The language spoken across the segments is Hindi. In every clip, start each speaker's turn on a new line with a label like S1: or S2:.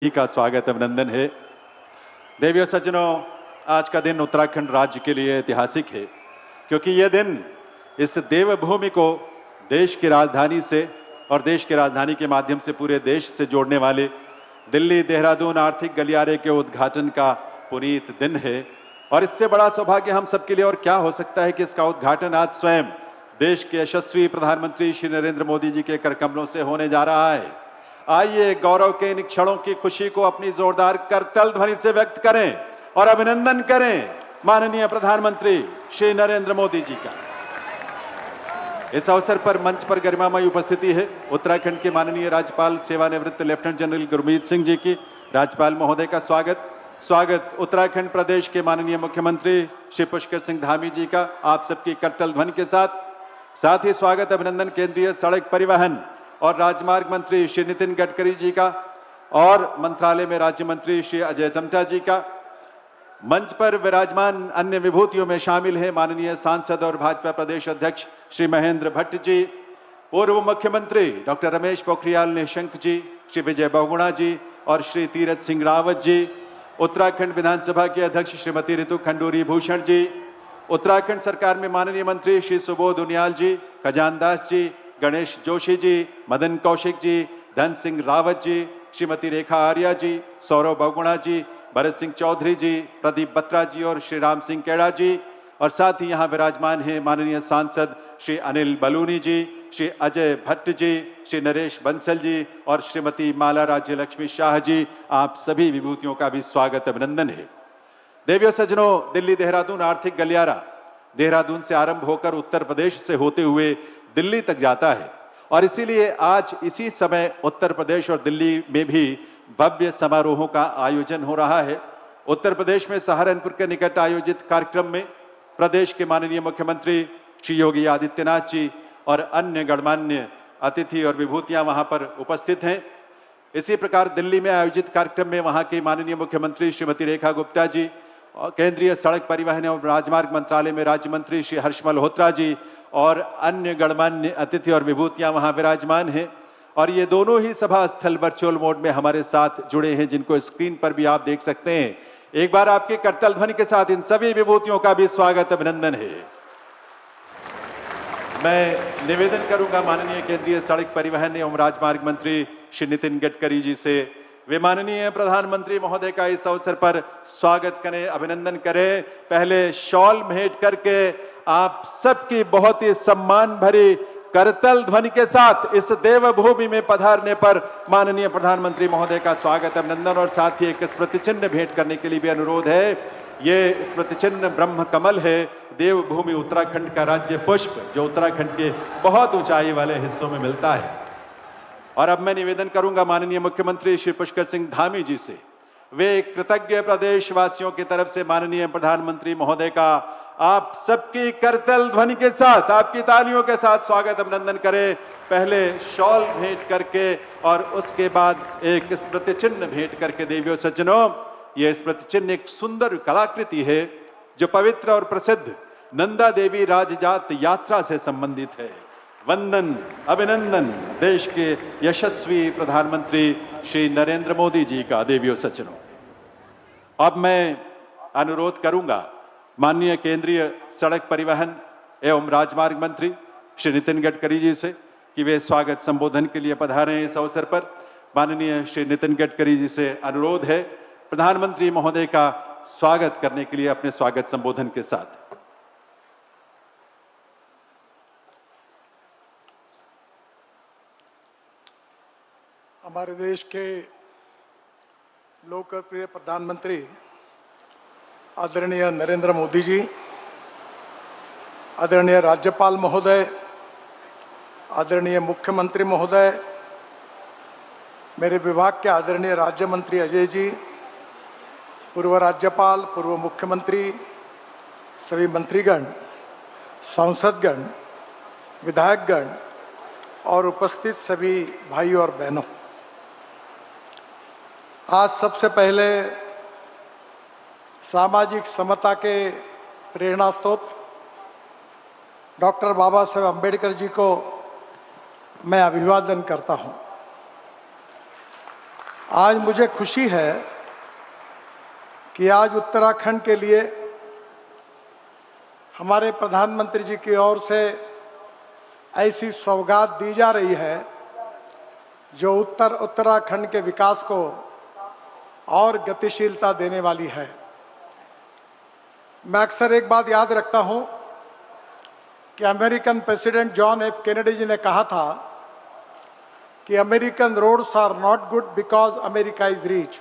S1: ही का स्वागत अभिनंदन है। देवियों सज्जनों, आज का दिन उत्तराखंड राज्य के लिए ऐतिहासिक है क्योंकि यह दिन इस देवभूमि को देश की राजधानी से और देश की राजधानी के माध्यम से पूरे देश से जोड़ने वाले दिल्ली देहरादून आर्थिक गलियारे के उद्घाटन का पुनीत दिन है। और इससे बड़ा सौभाग्य हम सबके लिए और क्या हो सकता है कि इसका उद्घाटन आज स्वयं देश के यशस्वी प्रधानमंत्री श्री नरेंद्र मोदी जी के करकमलों से होने जा रहा है। आइए गौरव के इन क्षणों की खुशी को अपनी जोरदार करतल ध्वनि से व्यक्त करें और अभिनंदन करें माननीय प्रधानमंत्री श्री नरेंद्र मोदी जी का। इस अवसर पर मंच पर गरिमामयी उपस्थिति है उत्तराखंड के माननीय राज्यपाल सेवानिवृत्त लेफ्टिनेंट जनरल गुरमीत सिंह जी की। राज्यपाल महोदय का स्वागत उत्तराखंड प्रदेश के माननीय मुख्यमंत्री श्री पुष्कर सिंह धामी जी का आप सबकी करतल ध्वनि के साथ ही स्वागत अभिनंदन केंद्रीय सड़क परिवहन और राजमार्ग मंत्री श्री नितिन गडकरी जी का और मंत्रालय में राज्य मंत्री श्री अजय टम्टा जी का। मंच पर विराजमान अन्य विभूतियों में शामिल हैं माननीय सांसद और भाजपा प्रदेश अध्यक्ष श्री महेंद्र भट्ट जी, पूर्व मुख्यमंत्री डॉक्टर रमेश पोखरियाल निशंक जी, श्री विजय बहुगुणा जी और श्री तीरथ सिंह रावत जी, उत्तराखंड विधानसभा के अध्यक्ष श्रीमती ऋतु खंडूरी भूषण जी, उत्तराखंड सरकार में माननीय मंत्री श्री सुबोध उनियाल जी, खजान दास जी, गणेश जोशी जी, मदन कौशिक जी, धन सिंह रावत जी, श्रीमती रेखा आर्या जी, सौरभ बहुगुणा जी, भरत सिंह चौधरी जी, प्रदीप बत्रा जी और श्री राम सिंह केड़ा जी। और साथ ही यहाँ विराजमान हैं माननीय सांसद श्री अनिल बलूनी जी, श्री अजय भट्ट जी, श्री नरेश बंसल जी और श्रीमती माला राज्य लक्ष्मी शाह जी। आप सभी विभूतियों का भी स्वागत अभिनंदन है। देवियों सज्जनों, दिल्ली देहरादून आर्थिक गलियारा देहरादून से आरंभ होकर उत्तर प्रदेश से होते हुए दिल्ली तक जाता है और इसीलिए आज इसी समय उत्तर प्रदेश और दिल्ली में भी भव्य समारोहों का आयोजन हो रहा है। उत्तर प्रदेश में सहारनपुर के निकट आयोजित कार्यक्रम में प्रदेश के माननीय मुख्यमंत्री श्री योगी आदित्यनाथ जी और अन्य गणमान्य अतिथि और विभूतियां वहां पर उपस्थित हैं। इसी प्रकार दिल्ली में आयोजित कार्यक्रम में वहां के माननीय मुख्यमंत्री श्रीमती रेखा गुप्ता जी, केंद्रीय सड़क परिवहन एवं राजमार्ग मंत्रालय में राज्य मंत्री श्री हर्ष मल्होत्रा जी और अन्य गणमान्य अतिथि और विभूतियां वहां विराजमान हैं। और ये दोनों ही सभा स्थल वर्चुअल मोड में हमारे साथ जुड़े हैं, जिनको स्क्रीन पर भी आप देख सकते हैं। एक बार आपकी करतल ध्वनि के साथ इन सभी विभूतियों का भी स्वागत अभिनंदन है। मैं निवेदन करूंगा माननीय केंद्रीय सड़क परिवहन एवं राजमार्ग मंत्री श्री नितिन गडकरी जी से, वे माननीय प्रधानमंत्री महोदय का इस अवसर पर स्वागत करें, अभिनंदन करें। पहले शॉल भेंट करके आप सबकी बहुत ही सम्मान भरी करतल ध्वनि के साथ इस देवभूमि में पधारने पर माननीय प्रधानमंत्री महोदय का स्वागत अभिनंदन और साथ ही एक स्मृति चिन्ह भेंट करने के लिए भी अनुरोध है। ये स्मृति चिन्ह ब्रह्म कमल है, देवभूमि उत्तराखंड का राज्य पुष्प, जो उत्तराखंड के बहुत ऊंचाई वाले हिस्सों में मिलता है। और अब मैं निवेदन करूंगा माननीय मुख्यमंत्री श्री पुष्कर सिंह धामी जी से, वे कृतज्ञ प्रदेशवासियों की तरफ से माननीय प्रधानमंत्री महोदय का आप सबकी करतल ध्वनि के साथ, आपकी तालियों के साथ स्वागत अभिनंदन करें। पहले शॉल भेंट करके और उसके बाद एक स्मृति चिन्ह भेंट करके। देवियों सज्जनों, यह स्मृति चिन्ह एक सुंदर कलाकृति है जो पवित्र और प्रसिद्ध नंदा देवी राजजात यात्रा से संबंधित है। वंदन अभिनंदन देश के यशस्वी प्रधानमंत्री श्री नरेंद्र मोदी जी का। देवियों सज्जनों, अब मैं अनुरोध करूंगा माननीय केंद्रीय सड़क परिवहन एवं राजमार्ग मंत्री श्री नितिन गडकरी जी से कि वे स्वागत संबोधन के लिए पधारें। इस अवसर पर माननीय श्री नितिन गडकरी जी से अनुरोध है प्रधानमंत्री महोदय का स्वागत करने के लिए अपने स्वागत संबोधन के साथ।
S2: हमारे देश के लोकप्रिय प्रधानमंत्री आदरणीय नरेंद्र मोदी जी, आदरणीय राज्यपाल महोदय, आदरणीय मुख्यमंत्री महोदय, मेरे विभाग के आदरणीय राज्य मंत्री अजय जी, पूर्व राज्यपाल, पूर्व मुख्यमंत्री, सभी मंत्रीगण, सांसदगण, विधायकगण और उपस्थित सभी भाइयों और बहनों, आज सबसे पहले सामाजिक समता के प्रेरणा स्रोत डॉक्टर बाबा साहेब अम्बेडकर जी को मैं अभिवादन करता हूं। आज मुझे खुशी है कि आज उत्तराखंड के लिए हमारे प्रधानमंत्री जी की ओर से ऐसी सौगात दी जा रही है जो उत्तराखंड के विकास को और गतिशीलता देने वाली है। मैं अक्सर एक बात याद रखता हूं कि American president John F Kennedy ji ने कहा था कि American roads are not good because America is rich,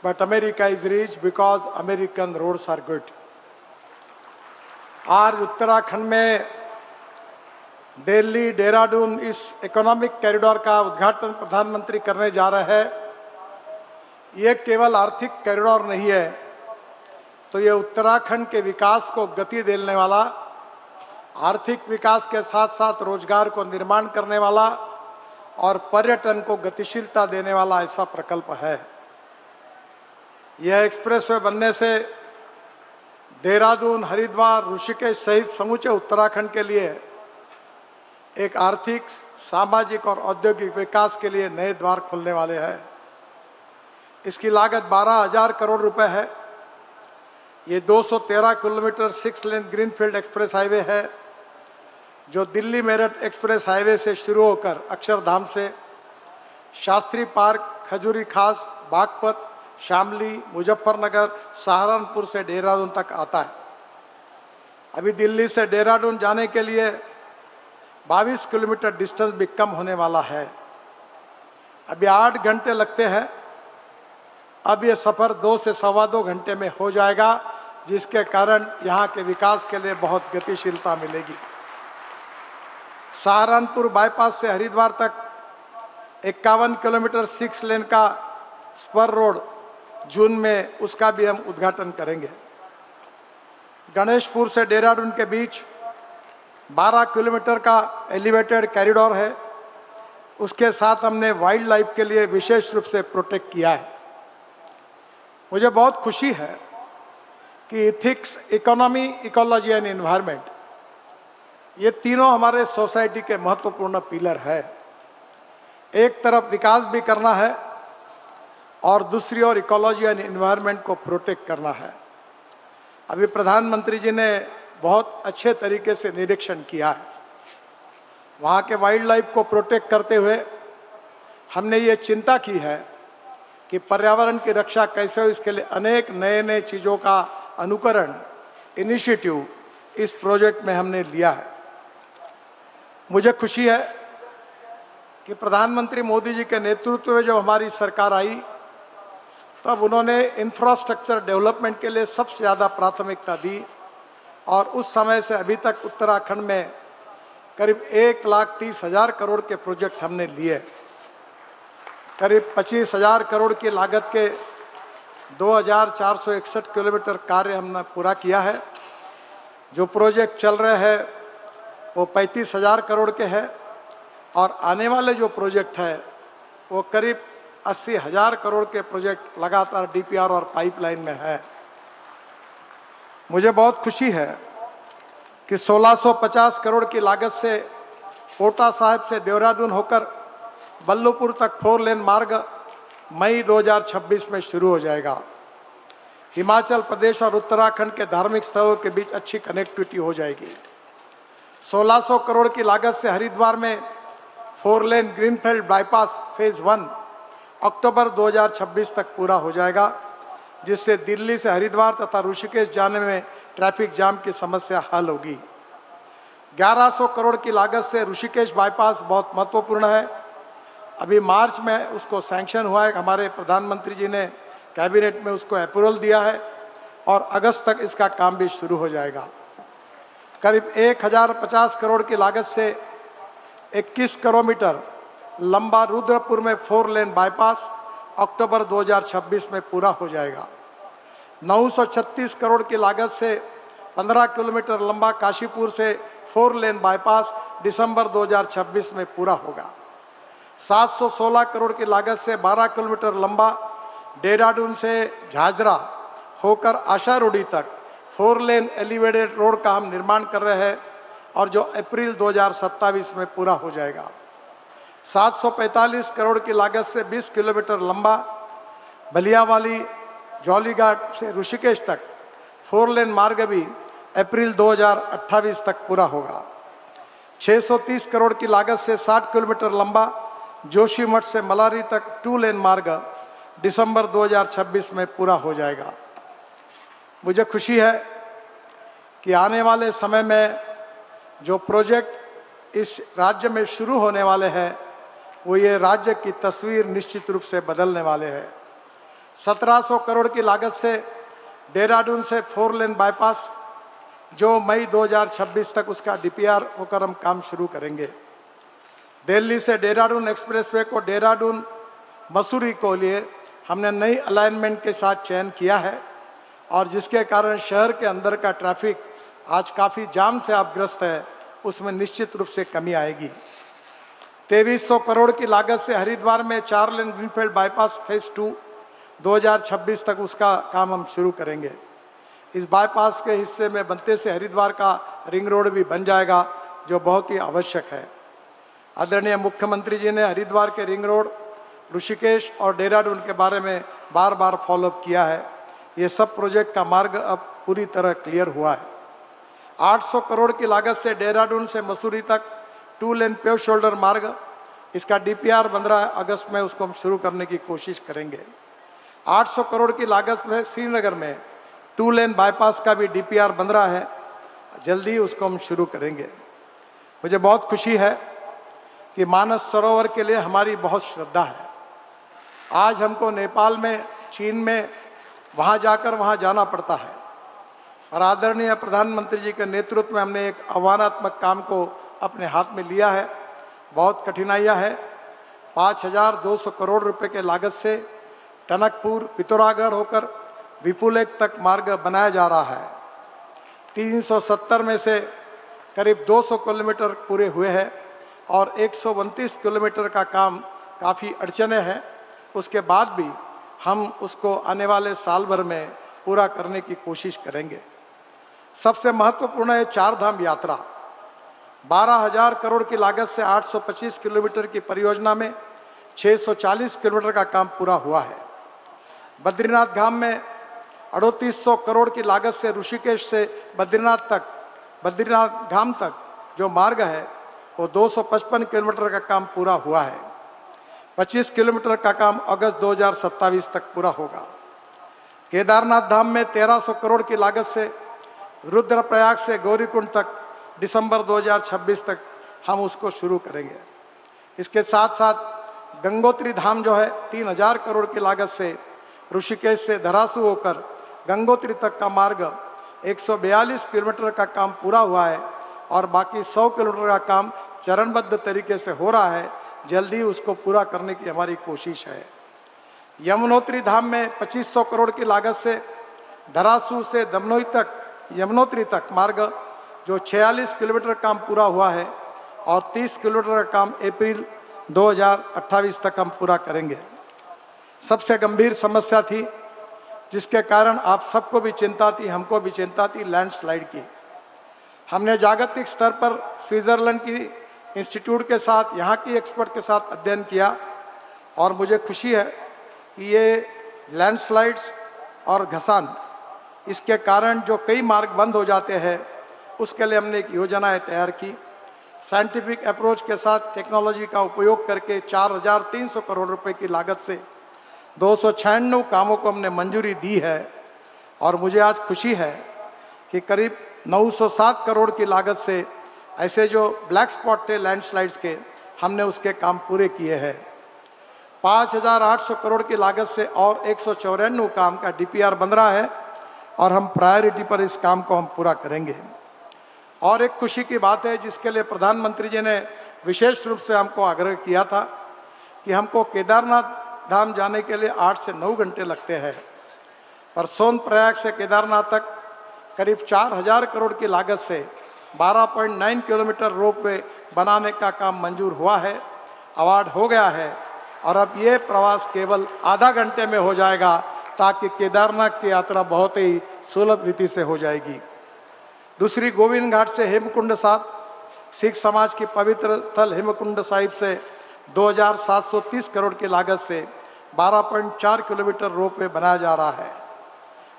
S2: but America is rich because American roads are good. आज उत्तराखंड में दिल्ली देहरादून इस इकोनॉमिक कॉरिडोर का उद्घाटन प्रधानमंत्री करने जा रहे हैं। ये केवल आर्थिक कॉरिडोर नहीं है, तो ये उत्तराखंड के विकास को गति देने वाला, आर्थिक विकास के साथ साथ रोजगार को निर्माण करने वाला और पर्यटन को गतिशीलता देने वाला ऐसा प्रकल्प है। यह एक्सप्रेसवे बनने से देहरादून, हरिद्वार, ऋषिकेश सहित समूचे उत्तराखंड के लिए एक आर्थिक, सामाजिक और औद्योगिक विकास के लिए नए द्वार खुलने वाले हैं। इसकी लागत 12,000 करोड़ रुपए है। ये 213 kilometre 6 lane greenfield express highway है जो दिल्ली मेरठ एक्सप्रेस हाईवे से शुरू होकर अक्षरधाम से शास्त्री पार्क, खजूरी खास, बागपत, शामली, मुजफ्फरनगर, सहारनपुर से देहरादून तक आता है। अभी दिल्ली से देहरादून जाने के लिए 22 किलोमीटर डिस्टेंस भी कम होने वाला है। अभी 8 घंटे लगते हैं, अब ये सफर 2 से सवा 2 घंटे में हो जाएगा, जिसके कारण यहाँ के विकास के लिए बहुत गतिशीलता मिलेगी। सहारनपुर बाईपास से हरिद्वार तक 51 किलोमीटर 6 लेन का स्पर रोड जून में, उसका भी हम उद्घाटन करेंगे। गणेशपुर से देहरादून के बीच 12 किलोमीटर का एलिवेटेड कॉरिडोर है। उसके साथ हमने वाइल्ड लाइफ के लिए विशेष रूप से प्रोटेक्ट किया है। मुझे बहुत खुशी है कि ethics, economy, ecology and environment, ये तीनों हमारे सोसाइटी के महत्वपूर्ण पिलर है। एक तरफ विकास भी करना है और दूसरी ओर इकोलॉजी एंड एनवायरनमेंट को प्रोटेक्ट करना है। अभी प्रधानमंत्री जी ने बहुत अच्छे तरीके से निरीक्षण किया है। वहाँ के वाइल्ड लाइफ को प्रोटेक्ट करते हुए हमने ये चिंता की है कि पर्यावरण की रक्षा कैसे हो। इसके लिए अनेक नए नए चीज़ों का अनुकरण, इनिशिएटिव इस प्रोजेक्ट में हमने लिया है। मुझे खुशी है कि प्रधानमंत्री मोदी जी के नेतृत्व में जब हमारी सरकार आई, तब उन्होंने इंफ्रास्ट्रक्चर डेवलपमेंट के लिए सबसे ज़्यादा प्राथमिकता दी और उस समय से अभी तक उत्तराखंड में करीब 1,30,000 करोड़ के प्रोजेक्ट हमने लिए। करीब 25,000 करोड़ की लागत के 2,461 किलोमीटर कार्य हमने पूरा किया है। जो प्रोजेक्ट चल रहे हैं वो 35,000 करोड़ के हैं और आने वाले जो प्रोजेक्ट है वो करीब 80,000 करोड़ के प्रोजेक्ट लगातार डीपीआर और पाइपलाइन में है। मुझे बहुत खुशी है कि 1650 करोड़ की लागत से कोटा साहिब से देहरादून होकर बल्लभपुर तक 4 लेन मार्ग मई 2026 में शुरू हो जाएगा। हिमाचल प्रदेश और उत्तराखंड के धार्मिक स्थलों के बीच अच्छी कनेक्टिविटी हो जाएगी। 1600 करोड़ की लागत से हरिद्वार में 4 लेन ग्रीनफील्ड बाईपास फेज 1 अक्टूबर 2026 तक पूरा हो जाएगा, जिससे दिल्ली से हरिद्वार तथा ऋषिकेश जाने में ट्रैफिक जाम की समस्या हल होगी। 1100 करोड़ की लागत से ऋषिकेश बाईपास बहुत महत्वपूर्ण है। अभी मार्च में उसको सैंक्शन हुआ है, हमारे प्रधानमंत्री जी ने कैबिनेट में उसको अप्रूवल दिया है और अगस्त तक इसका काम भी शुरू हो जाएगा। करीब 1,050 करोड़ की लागत से 21 किलोमीटर लंबा रुद्रपुर में 4 लेन बाईपास अक्टूबर 2026 में पूरा हो जाएगा। 936 करोड़ की लागत से 15 किलोमीटर लंबा काशीपुर से 4 लेन बाईपास दिसंबर 2026 में पूरा होगा। 716 करोड़ की लागत से 12 किलोमीटर लंबा देहरादून से झाझरा होकर आशारोडी तक 4 लेन एलिवेटेड रोड का हम निर्माण कर रहे हैं और जो अप्रैल 2027 में पूरा हो जाएगा। 745 करोड़ की लागत से 20 किलोमीटर लंबा बलियावाली जौलीघाट से ऋषिकेश तक 4 लेन मार्ग भी अप्रैल 2028 तक पूरा होगा। 630 करोड़ की लागत से 60 किलोमीटर लंबा जोशीमठ से मलारी तक 2 लेन मार्ग दिसंबर 2026 में पूरा हो जाएगा। मुझे खुशी है कि आने वाले समय में जो प्रोजेक्ट इस राज्य में शुरू होने वाले हैं वो ये राज्य की तस्वीर निश्चित रूप से बदलने वाले हैं। 1700 करोड़ की लागत से देहरादून से 4 लेन बाईपास जो मई 2026 तक उसका डीपीआर होकर हम काम शुरू करेंगे। दिल्ली से देहरादून एक्सप्रेसवे को देहरादून मसूरी को लिए हमने नई अलाइनमेंट के साथ चयन किया है और जिसके कारण शहर के अंदर का ट्रैफिक आज काफ़ी जाम से आप ग्रस्त है, उसमें निश्चित रूप से कमी आएगी। 2300 करोड़ की लागत से हरिद्वार में 4 लेन ग्रीनफील्ड बाईपास फेज 2 2026 तक उसका काम हम शुरू करेंगे। इस बाईपास के हिस्से में बनते से हरिद्वार का रिंग रोड भी बन जाएगा जो बहुत ही आवश्यक है। आदरणीय मुख्यमंत्री जी ने हरिद्वार के रिंग रोड, ऋषिकेश और देहरादून के बारे में बार बार फॉलोअप किया है। ये सब प्रोजेक्ट का मार्ग अब पूरी तरह क्लियर हुआ है। 800 करोड़ की लागत से देहरादून से मसूरी तक 2 लेन पेव शोल्डर मार्ग, इसका डीपीआर बन रहा है, अगस्त में उसको हम शुरू करने की कोशिश करेंगे। 800 करोड़ की लागत में श्रीनगर में 2 लेन बाईपास का भी डीपीआर बन रहा है, जल्दी उसको हम शुरू करेंगे। मुझे बहुत खुशी है कि मानस सरोवर के लिए हमारी बहुत श्रद्धा है। आज हमको नेपाल में, चीन में वहाँ जाकर वहाँ जाना पड़ता है और आदरणीय प्रधानमंत्री जी के नेतृत्व में हमने एक आह्वानात्मक काम को अपने हाथ में लिया है। बहुत कठिनाइयाँ है। 5200 करोड़ रुपए के लागत से टनकपुर पिथौरागढ़ होकर विपुलेख तक मार्ग बनाया जा रहा है। 370 में से करीब 200 किलोमीटर पूरे हुए हैं और 129 किलोमीटर का काम काफ़ी अड़चने हैं। उसके बाद भी हम उसको आने वाले साल भर में पूरा करने की कोशिश करेंगे। सबसे महत्वपूर्ण है 4 धाम यात्रा। 12,000 करोड़ की लागत से 825 किलोमीटर की परियोजना में 640 किलोमीटर का काम पूरा हुआ है। बद्रीनाथ धाम में 3800 करोड़ की लागत से ऋषिकेश से बद्रीनाथ धाम तक जो मार्ग है वो 255 किलोमीटर का काम पूरा हुआ है। 25 किलोमीटर का काम अगस्त 2027 तक पूरा होगा। केदारनाथ धाम में 1300 करोड़ की लागत से रुद्रप्रयाग से गौरीकुंड तक दिसंबर 2026 तक हम उसको शुरू करेंगे। इसके साथ साथ गंगोत्री धाम जो है 3000 करोड़ की लागत से ऋषिकेश से धरासू होकर गंगोत्री तक का मार्ग 142 किलोमीटर का काम पूरा हुआ है और बाकी 100 किलोमीटर का काम चरणबद्ध तरीके से हो रहा है। जल्दी उसको पूरा करने की हमारी कोशिश है। यमुनोत्री धाम में 2500 करोड़ की लागत से धरासू से यमुनोत्री तक मार्ग जो 46 किलोमीटर काम पूरा हुआ है और 30 किलोमीटर का काम अप्रैल 2028 तक हम पूरा करेंगे। सबसे गंभीर समस्या थी जिसके कारण आप सबको भी चिंता थी, हमको भी चिंता थी, लैंडस्लाइड की। हमने जागतिक स्तर पर स्विट्जरलैंड की इंस्टीट्यूट के साथ, यहाँ की एक्सपर्ट के साथ अध्ययन किया और मुझे खुशी है कि ये लैंडस्लाइड्स और घसान, इसके कारण जो कई मार्ग बंद हो जाते हैं उसके लिए हमने एक योजनाएं तैयार की। साइंटिफिक अप्रोच के साथ टेक्नोलॉजी का उपयोग करके 4300 करोड़ रुपए की लागत से 296 कामों को हमने मंजूरी दी है और मुझे आज खुशी है कि करीब 907 करोड़ की लागत से ऐसे जो ब्लैक स्पॉट थे लैंडस्लाइड्स के, हमने उसके काम पूरे किए हैं। 5800 करोड़ की लागत से और 194 काम का डीपीआर बन रहा है और हम प्रायोरिटी पर इस काम को हम पूरा करेंगे। और एक खुशी की बात है जिसके लिए प्रधानमंत्री जी ने विशेष रूप से हमको आग्रह किया था कि हमको केदारनाथ धाम जाने के लिए 8 से 9 घंटे लगते हैं, पर सोनप्रयाग से केदारनाथ तक करीब 4000 करोड़ की लागत से 12.9 किलोमीटर रोपवे बनाने का काम मंजूर हुआ है, अवार्ड हो गया है और अब ये प्रवास केवल आधा घंटे में हो जाएगा ताकि केदारनाथ की यात्रा बहुत ही सुलभ रीति से हो जाएगी। दूसरी गोविंद घाट से हेमकुंड साहिब, सिख समाज की पवित्र स्थल हेमकुंड साहिब से 2730 करोड़ की लागत से 12.4 किलोमीटर रोपवे बनाया जा रहा है।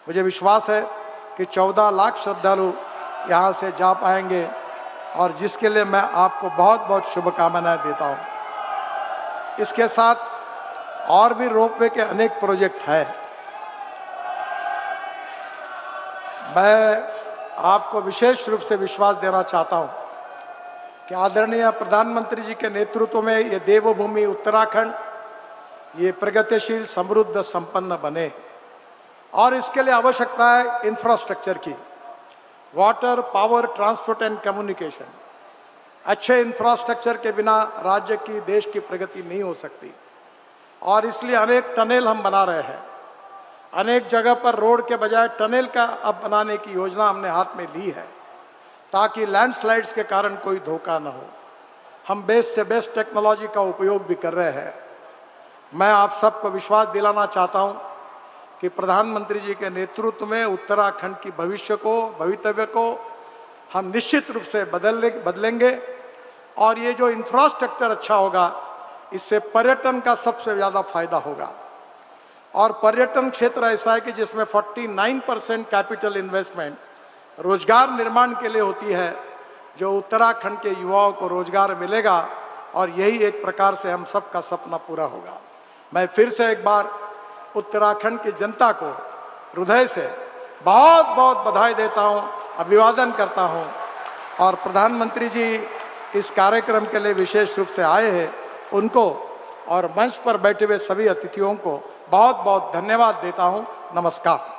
S2: मुझे विश्वास है कि 14 लाख श्रद्धालु यहाँ से जा पाएंगे और जिसके लिए मैं आपको बहुत बहुत शुभकामनाएं देता हूँ। इसके साथ और भी रोपवे के अनेक प्रोजेक्ट हैं। मैं आपको विशेष रूप से विश्वास देना चाहता हूं कि आदरणीय प्रधानमंत्री जी के नेतृत्व में ये देवभूमि उत्तराखंड ये प्रगतिशील, समृद्ध, संपन्न बने और इसके लिए आवश्यकता है इंफ्रास्ट्रक्चर की। Water, power, transport and communication. अच्छे इंफ्रास्ट्रक्चर के बिना राज्य की, देश की प्रगति नहीं हो सकती और इसलिए अनेक टनल हम बना रहे हैं। अनेक जगह पर रोड के बजाय टनल का अब बनाने की योजना हमने हाथ में ली है ताकि लैंडस्लाइड्स के कारण कोई धोखा न हो। हम बेस्ट से बेस्ट टेक्नोलॉजी का उपयोग भी कर रहे हैं। मैं आप सबको विश्वास दिलाना चाहता हूं कि प्रधानमंत्री जी के नेतृत्व में उत्तराखंड की भवितव्य को हम निश्चित रूप से बदलेंगे और ये जो इंफ्रास्ट्रक्चर अच्छा होगा इससे पर्यटन का सबसे ज़्यादा फायदा होगा। और पर्यटन क्षेत्र ऐसा है कि जिसमें 49% कैपिटल इन्वेस्टमेंट रोजगार निर्माण के लिए होती है, जो उत्तराखंड के युवाओं को रोजगार मिलेगा और यही एक प्रकार से हम सबका सपना पूरा होगा। मैं फिर से एक बार उत्तराखंड की जनता को हृदय से बहुत बहुत बधाई देता हूं, अभिवादन करता हूं और प्रधानमंत्री जी इस कार्यक्रम के लिए विशेष रूप से आए हैं, उनको और मंच पर बैठे हुए सभी अतिथियों को बहुत बहुत धन्यवाद देता हूं। नमस्कार।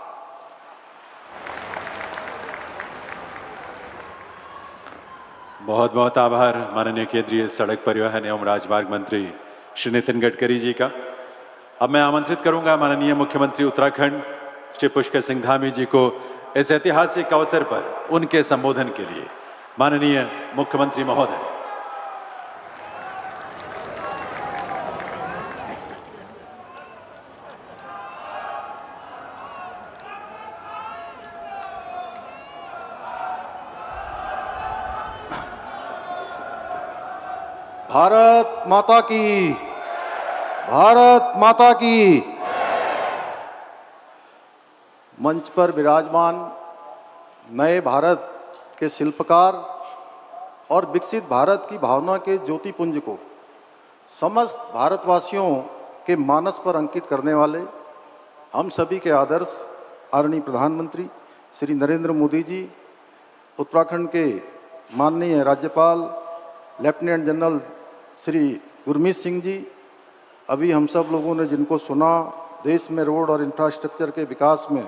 S1: बहुत बहुत आभार माननीय केंद्रीय सड़क परिवहन एवं राजमार्ग मंत्री श्री नितिन गडकरी जी का। अब मैं आमंत्रित करूंगा माननीय मुख्यमंत्री उत्तराखंड श्री पुष्कर सिंह धामी जी को इस ऐतिहासिक अवसर पर उनके संबोधन के लिए। माननीय मुख्यमंत्री महोदय।
S3: भारत माता की, भारत माता की। मंच पर विराजमान नए भारत के शिल्पकार और विकसित भारत की भावना के ज्योतिपुंज को समस्त भारतवासियों के मानस पर अंकित करने वाले हम सभी के आदर्श आदरणीय प्रधानमंत्री श्री नरेंद्र मोदी जी, उत्तराखंड के माननीय राज्यपाल लेफ्टिनेंट जनरल श्री गुरमीत सिंह जी, अभी हम सब लोगों ने जिनको सुना, देश में रोड और इंफ्रास्ट्रक्चर के विकास में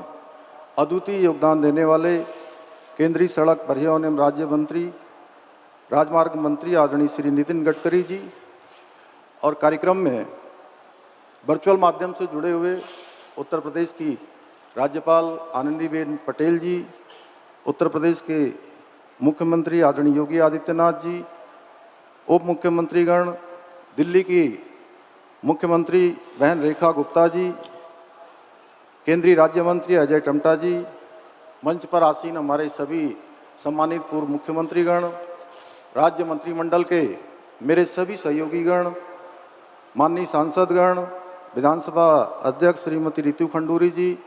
S3: अद्वितीय योगदान देने वाले केंद्रीय सड़क परिवहन एवं राज्य मंत्री, राजमार्ग मंत्री आदरणीय श्री नितिन गडकरी जी, और कार्यक्रम में वर्चुअल माध्यम से जुड़े हुए उत्तर प्रदेश की राज्यपाल आनंदीबेन पटेल जी, उत्तर प्रदेश के मुख्यमंत्री आदरणीय योगी आदित्यनाथ जी, उप मुख्यमंत्रीगण, दिल्ली की मुख्यमंत्री बहन रेखा गुप्ता जी, केंद्रीय राज्य मंत्री अजय टम्टा जी, मंच पर आसीन हमारे सभी सम्मानित पूर्व मुख्यमंत्रीगण, राज्य मंत्रिमंडल के मेरे सभी सहयोगीगण, माननीय सांसदगण, विधानसभा अध्यक्ष श्रीमती रितु खंडूरी जी,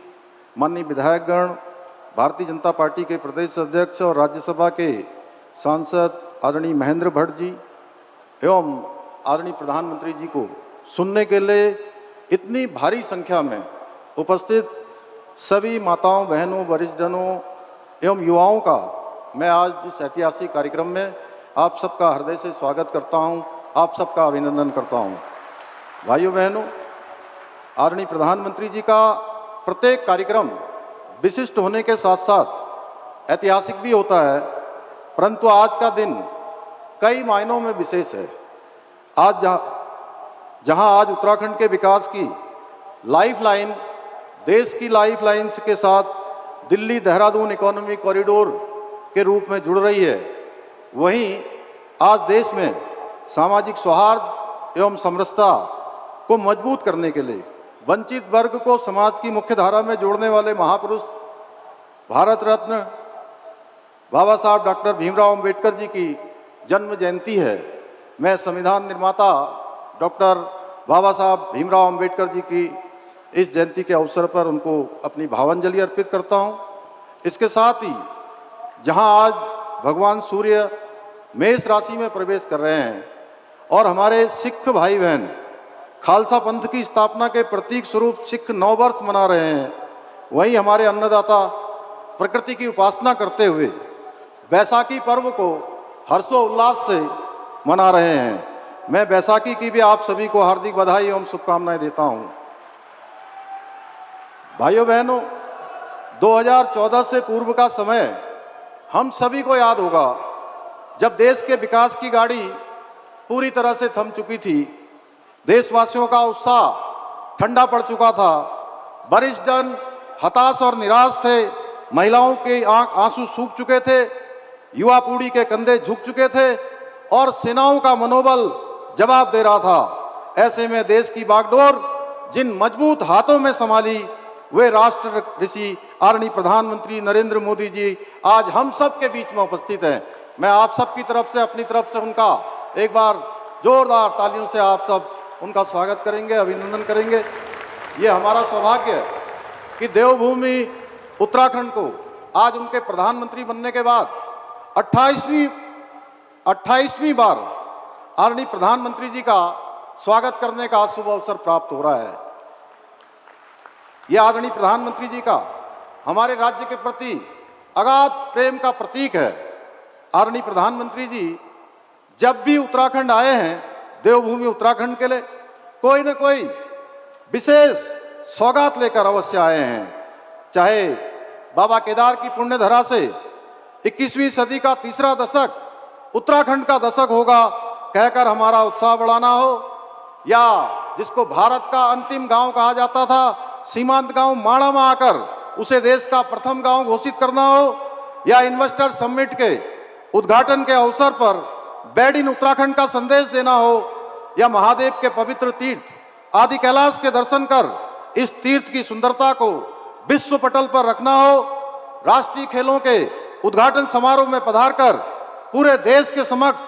S3: माननीय विधायकगण, भारतीय जनता पार्टी के प्रदेश अध्यक्ष और राज्यसभा के सांसद आदरणीय महेंद्र भट्ट जी एवं आदरणीय प्रधानमंत्री जी को सुनने के लिए इतनी भारी संख्या में उपस्थित सभी माताओं, बहनों, वरिष्ठजनों एवं युवाओं का मैं आज इस ऐतिहासिक कार्यक्रम में आप सबका हृदय से स्वागत करता हूं, आप सबका अभिनंदन करता हूं। भाइयों बहनों, आदरणीय प्रधानमंत्री जी का प्रत्येक कार्यक्रम विशिष्ट होने के साथ साथ ऐतिहासिक भी होता है, परंतु आज का दिन कई मायनों में विशेष है। आज जहां आज उत्तराखंड के विकास की लाइफलाइन, देश की लाइफलाइंस के साथ दिल्ली देहरादून इकोनॉमिक कॉरिडोर के रूप में जुड़ रही है, वहीं आज देश में सामाजिक सौहार्द एवं समरसता को मजबूत करने के लिए वंचित वर्ग को समाज की मुख्य धारा में जोड़ने वाले महापुरुष भारत रत्न बाबा साहब डॉक्टर भीमराव अंबेडकर जी की जन्म जयंती है। मैं संविधान निर्माता डॉक्टर बाबा साहब भीमराव अंबेडकर जी की इस जयंती के अवसर पर उनको अपनी भावांजलि अर्पित करता हूं। इसके साथ ही जहां आज भगवान सूर्य मेष राशि में प्रवेश कर रहे हैं और हमारे सिख भाई बहन खालसा पंथ की स्थापना के प्रतीक स्वरूप सिख नववर्ष मना रहे हैं, वहीं हमारे अन्नदाता प्रकृति की उपासना करते हुए बैसाखी पर्व को हर्षोल्लास से मना रहे हैं। मैं बैसाखी की भी आप सभी को हार्दिक बधाई एवं शुभकामनाएं देता हूं। भाइयों बहनों, 2014 से पूर्व का समय हम सभी को याद होगा, जब देश के विकास की गाड़ी पूरी तरह से थम चुकी थी, देशवासियों का उत्साह ठंडा पड़ चुका था, वरिष्ठ जन हताश और निराश थे, महिलाओं के आंसू सूख चुके थे, युवा पीढ़ी के कंधे झुक चुके थे और सेनाओं का मनोबल जवाब दे रहा था। ऐसे में देश की बागडोर जिन मजबूत हाथों में संभाली, वे राष्ट्र ऋषि आदरणीय प्रधानमंत्री नरेंद्र मोदी जी आज हम सब के बीच में उपस्थित हैं। मैं आप सब की तरफ से, अपनी तरफ से उनका एक बार जोरदार तालियों से आप सब उनका स्वागत करेंगे, अभिनंदन करेंगे। ये हमारा सौभाग्य है कि देवभूमि उत्तराखंड को आज उनके प्रधानमंत्री बनने के बाद 28वीं बार आदरणीय प्रधानमंत्री जी का स्वागत करने का शुभ अवसर प्राप्त हो रहा है। यह आदरणीय प्रधानमंत्री जी का हमारे राज्य के प्रति अगाध प्रेम का प्रतीक है। आदरणीय प्रधानमंत्री जी जब भी उत्तराखंड आए हैं, देवभूमि उत्तराखंड के लिए कोई न कोई विशेष सौगात लेकर अवश्य आए हैं। चाहे बाबा केदार की पुण्य धरा से 21वीं सदी का तीसरा दशक उत्तराखंड का दशक होगा कहकर हमारा उत्साह बढ़ाना हो, या जिसको भारत का अंतिम गांव कहा जाता था, सीमांत गांव माणा में आकर उसे देश का प्रथम गांव घोषित करना हो, या इन्वेस्टर समिट के उद्घाटन के अवसर पर बेड इन उत्तराखंड का संदेश देना हो, या महादेव के पवित्र तीर्थ आदि कैलाश के दर्शन कर इस तीर्थ की सुंदरता को विश्व पटल पर रखना हो, राष्ट्रीय खेलों के उद्घाटन समारोह में पधारकर पूरे देश के समक्ष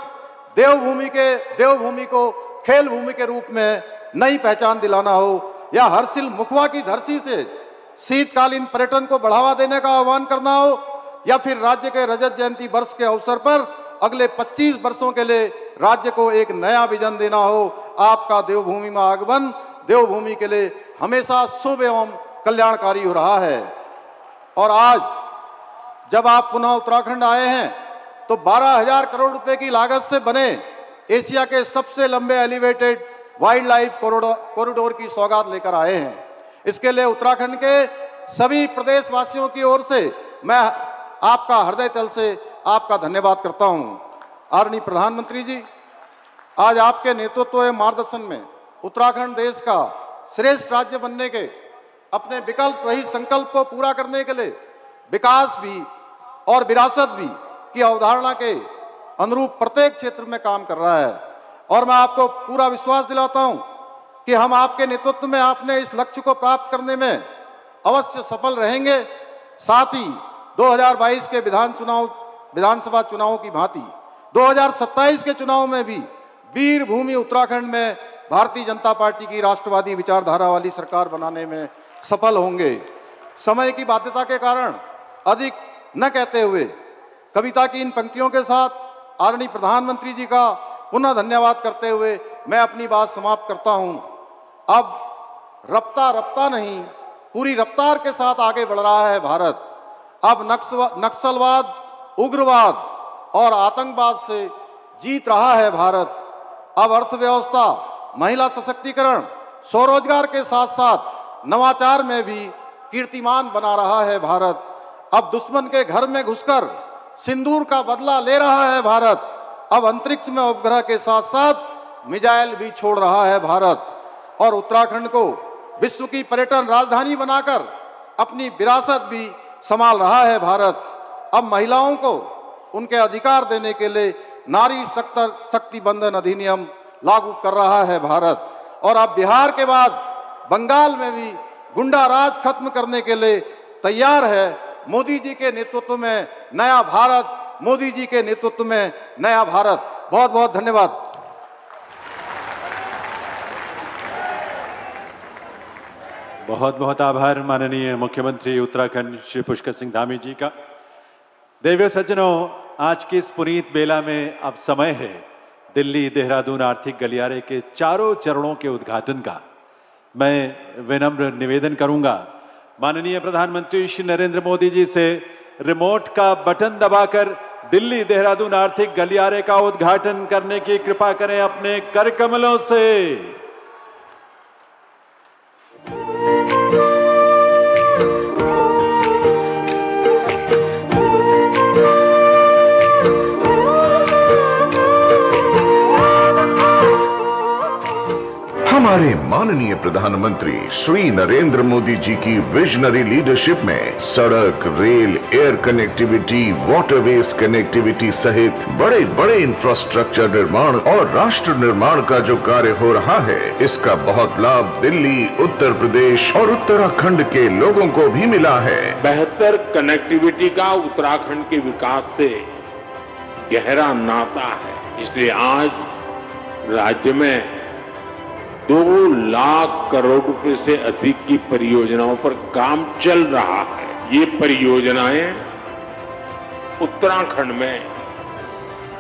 S3: देवभूमि को खेल भूमि के रूप में नई पहचान दिलाना हो, या हर्षिल मुखवा की धरती से शीतकालीन पर्यटन को बढ़ावा देने का आह्वान करना हो, या फिर राज्य के रजत जयंती वर्ष के अवसर पर अगले 25 वर्षों के लिए राज्य को एक नया विजन देना हो। आपका देवभूमि में आगमन देवभूमि के लिए हमेशा शुभ एवं कल्याणकारी हो रहा है। और आज जब आप पुनः उत्तराखंड आए हैं तो 12,000 करोड़ रुपए की लागत से बने एशिया के सबसे लंबे एलिवेटेड वाइल्ड लाइफ कॉरिडोर की सौगात लेकर आए हैं। इसके लिए उत्तराखंड के सभी प्रदेशवासियों की ओर से मैं आपका हृदय तल से आपका धन्यवाद करता हूं। आदरणीय प्रधानमंत्री जी, आज आपके नेतृत्व एवं मार्गदर्शन में उत्तराखंड देश का श्रेष्ठ राज्य बनने के अपने विकल्प रहित संकल्प को पूरा करने के लिए विकास भी और विरासत भी की अवधारणा के अनुरूप प्रत्येक क्षेत्र में काम कर रहा है। और मैं आपको पूरा विश्वास दिलाता हूं कि हम आपके नेतृत्व में आपने इस लक्ष्य को प्राप्त करने में अवश्य सफल रहेंगे। साथ ही 2022 के विधानसभा चुनावों की भांति 2027 के चुनाव में भी वीर भूमि उत्तराखंड में भारतीय जनता पार्टी की राष्ट्रवादी विचारधारा वाली सरकार बनाने में सफल होंगे। समय की बाध्यता के कारण अधिक न कहते हुए कविता की इन पंक्तियों के साथ आदरणीय प्रधानमंत्री जी का पुनः धन्यवाद करते हुए मैं अपनी बात समाप्त करता हूं। अब रफ्ता नहीं, पूरी रफ्तार के साथ आगे बढ़ रहा है भारत। अब नक्सलवाद, उग्रवाद और आतंकवाद से जीत रहा है भारत। अब अर्थव्यवस्था, महिला सशक्तिकरण, स्वरोजगार के साथ साथ नवाचार में भी कीर्तिमान बना रहा है भारत। अब दुश्मन के घर में घुसकर सिंदूर का बदला ले रहा है भारत। अब अंतरिक्ष में उपग्रह के साथ साथ मिसाइल भी छोड़ रहा है भारत। और उत्तराखंड को विश्व की पर्यटन राजधानी बनाकर अपनी विरासत भी संभाल रहा है भारत। अब महिलाओं को उनके अधिकार देने के लिए नारी शक्ति बंधन अधिनियम लागू कर रहा है भारत। और अब बिहार के बाद बंगाल में भी गुंडा राज खत्म करने के लिए तैयार है। मोदी जी के नेतृत्व में नया भारत, मोदी जी के नेतृत्व में नया भारत। बहुत बहुत धन्यवाद।
S1: बहुत बहुत आभार माननीय मुख्यमंत्री उत्तराखंड श्री पुष्कर सिंह धामी जी का। देवियों सज्जनों, आज की इस पुनीत बेला में अब समय है दिल्ली देहरादून आर्थिक गलियारे के चारों चरणों के उद्घाटन का। मैं विनम्र निवेदन करूंगा माननीय प्रधानमंत्री श्री नरेंद्र मोदी जी से रिमोट का बटन दबाकर दिल्ली देहरादून आर्थिक गलियारे का उद्घाटन करने की कृपा करें अपने कर कमलों से।
S4: हमारे माननीय प्रधानमंत्री श्री नरेंद्र मोदी जी की विजनरी लीडरशिप में सड़क, rail, air connectivity, waterways connectivity सहित बड़े बड़े इंफ्रास्ट्रक्चर निर्माण और राष्ट्र निर्माण का जो कार्य हो रहा है, इसका बहुत लाभ दिल्ली, उत्तर प्रदेश और उत्तराखंड के लोगों को भी मिला है।
S5: बेहतर कनेक्टिविटी का उत्तराखंड के विकास से गहरा नाता है, इसलिए आज राज्य में 2 लाख करोड़ रुपए से अधिक की परियोजनाओं पर काम चल रहा है। ये परियोजनाएं उत्तराखंड में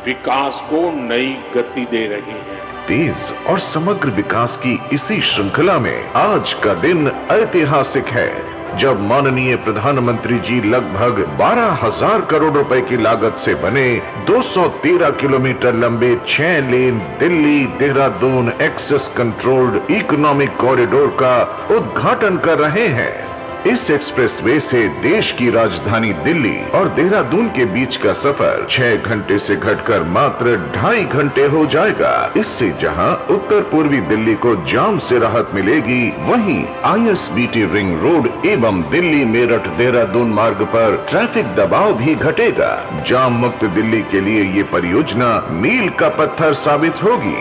S5: विकास को नई गति दे रही हैं।
S4: तेज और समग्र विकास की इसी श्रृंखला में आज का दिन ऐतिहासिक है, जब माननीय प्रधानमंत्री जी लगभग 12,000 करोड़ रुपए की लागत से बने 213 किलोमीटर लंबे 6 lane Delhi Dehradun access controlled economic corridor का उद्घाटन कर रहे हैं। इस एक्सप्रेसवे से देश की राजधानी दिल्ली और देहरादून के बीच का सफर 6 घंटे से घटकर मात्र 2.5 घंटे हो जाएगा। इससे जहां उत्तर पूर्वी दिल्ली को जाम से राहत मिलेगी, वहीं ISBT रिंग रोड एवं दिल्ली मेरठ देहरादून मार्ग पर ट्रैफिक दबाव भी घटेगा। जाम मुक्त दिल्ली के लिए ये परियोजना मील का पत्थर साबित होगी।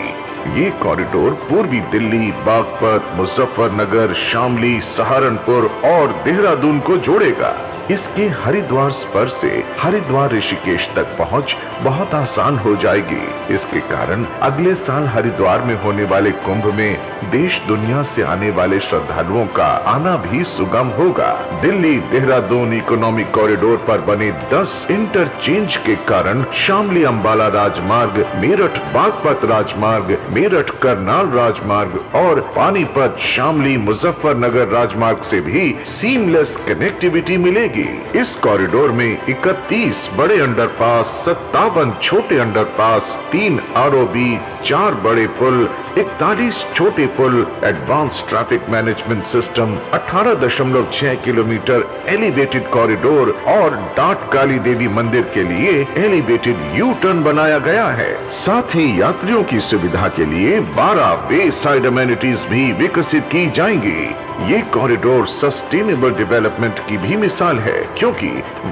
S4: ये कॉरिडोर पूर्वी दिल्ली, बागपत, मुजफ्फरनगर, शामली, सहारनपुर और देहरादून को जोड़ेगा। इसके हरिद्वार स्पर से हरिद्वार ऋषिकेश तक पहुंच बहुत आसान हो जाएगी। इसके कारण अगले साल हरिद्वार में होने वाले कुंभ में देश दुनिया से आने वाले श्रद्धालुओं का आना भी सुगम होगा। दिल्ली देहरादून इकोनॉमिक कॉरिडोर पर बने 10 इंटरचेंज के कारण शामली अंबाला राजमार्ग, मेरठ बागपत राजमार्ग, मेरठ करनाल राजमार्ग और पानीपत शामली मुजफ्फरनगर राजमार्ग से भी सीमलेस कनेक्टिविटी मिलेगी। इस कॉरिडोर में 31 बड़े अंडरपास, 57 छोटे अंडरपास, 3 ROB, 4 बड़े पुल, 41 छोटे पुल, advance traffic management system, 18.6 kilometre elevated corridor और डाट काली देवी मंदिर के लिए एलिवेटेड यू टर्न बनाया गया है। साथ ही यात्रियों की सुविधा के लिए 12 वे साइड अमेनिटीज भी विकसित की जाएंगी। ये कॉरिडोर सस्टेनेबल डेवलपमेंट की भी मिसाल है, क्योंकि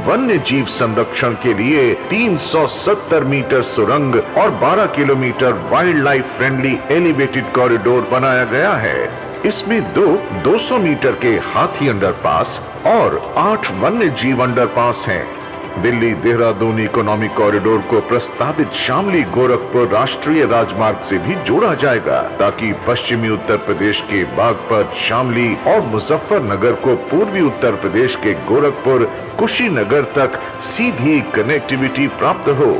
S4: वन्य जीव संरक्षण के लिए 370 मीटर सुरंग और 12 kilometre wild life friendly elevated corridor बनाया गया है। इसमें 200 मीटर के हाथी अंडरपास और 8 वन्य जीव अंडरपास हैं। दिल्ली देहरादून इकोनॉमिक कॉरिडोर को प्रस्तावित शामली गोरखपुर राष्ट्रीय राजमार्ग से भी जोड़ा जाएगा, ताकि पश्चिमी उत्तर प्रदेश के बागपत, शामली और मुजफ्फरनगर को पूर्वी उत्तर प्रदेश के गोरखपुर, कुशीनगर तक सीधी कनेक्टिविटी प्राप्त हो।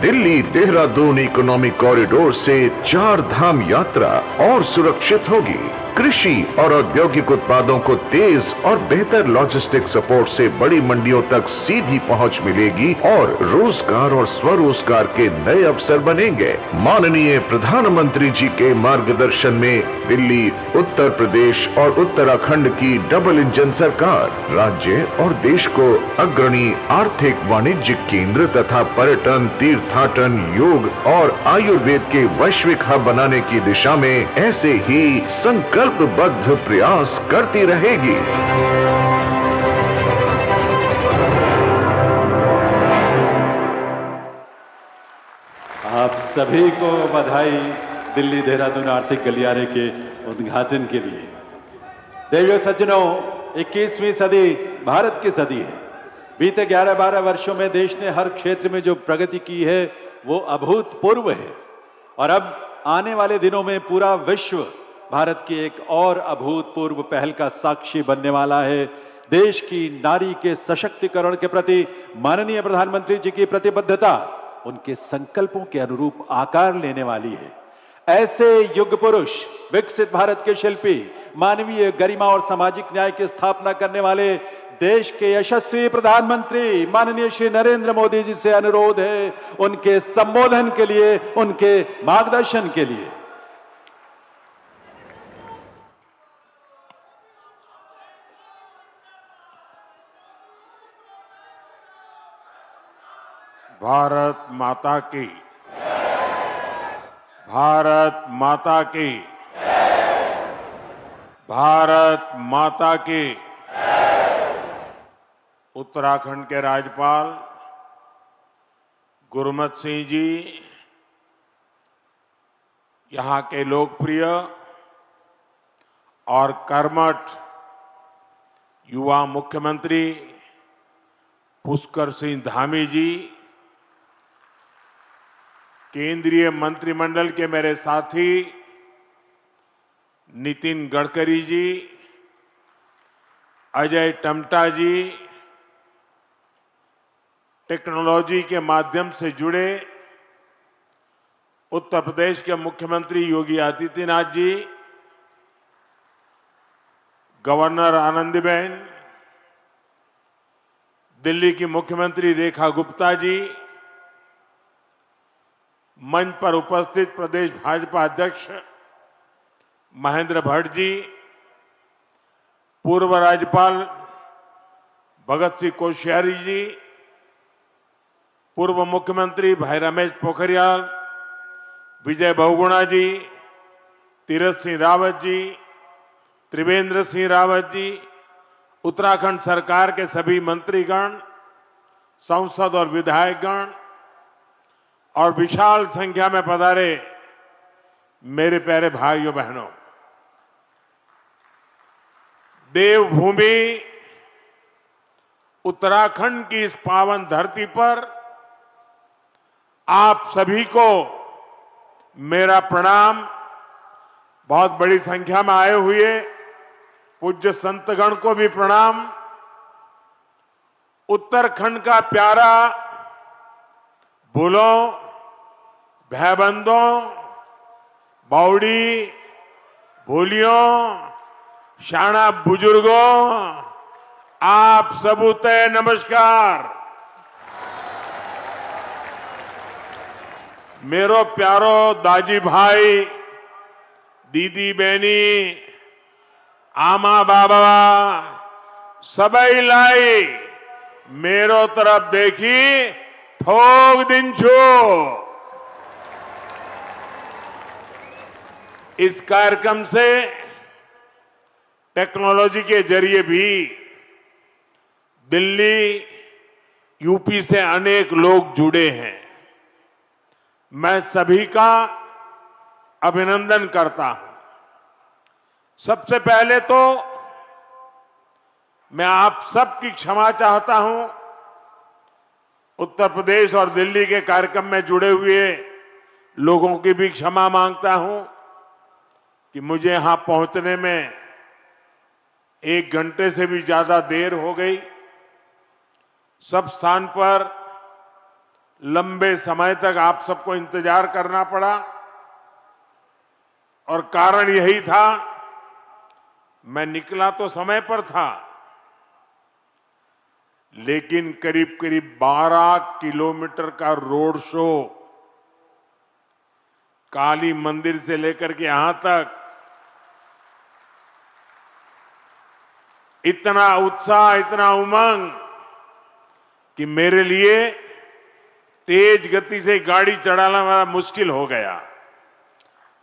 S4: दिल्ली देहरादून इकोनॉमिक कॉरिडोर से 4 धाम यात्रा और सुरक्षित होगी। कृषि और औद्योगिक उत्पादों को तेज और बेहतर लॉजिस्टिक सपोर्ट से बड़ी मंडियों तक सीधी पहुंच मिलेगी और रोजगार और स्वरोजगार के नए अवसर बनेंगे। माननीय प्रधानमंत्री जी के मार्गदर्शन में दिल्ली, उत्तर प्रदेश और उत्तराखंड की डबल इंजन सरकार राज्य और देश को अग्रणी आर्थिक वाणिज्यिक केंद्र तथा पर्यटन, तीर्थाटन, योग और आयुर्वेद के वैश्विक हब बनाने की दिशा में ऐसे ही संकल्पबद्ध प्रयास करती रहेगी।
S1: आप सभी को बधाई दिल्ली देहरादून आर्थिक गलियारे के उद्घाटन के लिए। देवियों सज्जनों, 21वीं सदी भारत की सदी है। बीते 11-12 वर्षों में देश ने हर क्षेत्र में जो प्रगति की है वो अभूतपूर्व है, और अब आने वाले दिनों में पूरा विश्व भारत की एक और अभूतपूर्व पहल का साक्षी बनने वाला है। देश की नारी के सशक्तिकरण के प्रति माननीय प्रधानमंत्री जी की प्रतिबद्धता उनके संकल्पों के अनुरूप आकार लेने वाली है। ऐसे युग पुरुष, विकसित भारत के शिल्पी, मानवीय गरिमा और सामाजिक न्याय की स्थापना करने वाले देश के यशस्वी प्रधानमंत्री माननीय श्री नरेंद्र मोदी जी से अनुरोध है, उनके संबोधन के लिए, उनके मार्गदर्शन के लिए।
S5: भारत माता की, भारत माता की, भारत माता की। उत्तराखंड के राज्यपाल गुरमत सिंह जी, यहां के लोकप्रिय और कर्मठ युवा मुख्यमंत्री पुष्कर सिंह धामी जी, केंद्रीय मंत्रिमंडल के मेरे साथी नितिन गडकरी जी, अजय टम्टा जी, टेक्नोलॉजी के माध्यम से जुड़े उत्तर प्रदेश के मुख्यमंत्री योगी आदित्यनाथ जी, गवर्नर आनंदीबेन, दिल्ली की मुख्यमंत्री रेखा गुप्ता जी, मंच पर उपस्थित प्रदेश भाजपा अध्यक्ष महेंद्र भट्ट जी, पूर्व राज्यपाल भगत सिंह कोश्यारी जी, पूर्व मुख्यमंत्री भाई रमेश पोखरियाल, विजय बहुगुणा जी, तीरथ सिंह रावत जी, त्रिवेंद्र सिंह रावत जी, उत्तराखंड सरकार के सभी मंत्रीगण, सांसद और विधायकगण और विशाल संख्या में पधारे मेरे प्यारे भाइयों बहनों, देवभूमि उत्तराखंड की इस पावन धरती पर आप सभी को मेरा प्रणाम। बहुत बड़ी संख्या में आए हुए पूज्य संतगण को भी प्रणाम। उत्तराखंड का प्यारा भूलों, भैबंदों, बावड़ी, भूलियों, शाना बुजुर्गों, आप सबूते नमस्कार। मेरो प्यारो दाजी भाई, दीदी बहनी, आमा बाबा सबई लाई मेरो तरफ देखी ठोक दिन छो। इस कार्यक्रम से टेक्नोलॉजी के जरिए भी दिल्ली, यूपी से अनेक लोग जुड़े हैं। मैं सभी का अभिनंदन करता हूं। सबसे पहले तो मैं आप सबकी क्षमा चाहता हूं। उत्तर प्रदेश और दिल्ली के कार्यक्रम में जुड़े हुए लोगों की भी क्षमा मांगता हूं कि मुझे यहां पहुंचने में 1 घंटे से भी ज्यादा देर हो गई। सब स्थान पर लंबे समय तक आप सबको इंतजार करना पड़ा और कारण यही था, मैं निकला तो समय पर था, लेकिन करीब करीब 12 किलोमीटर का रोड शो काली मंदिर से लेकर के यहां तक, इतना उत्साह, इतना उमंग कि मेरे लिए तेज गति से गाड़ी चलाना बड़ा मुश्किल हो गया।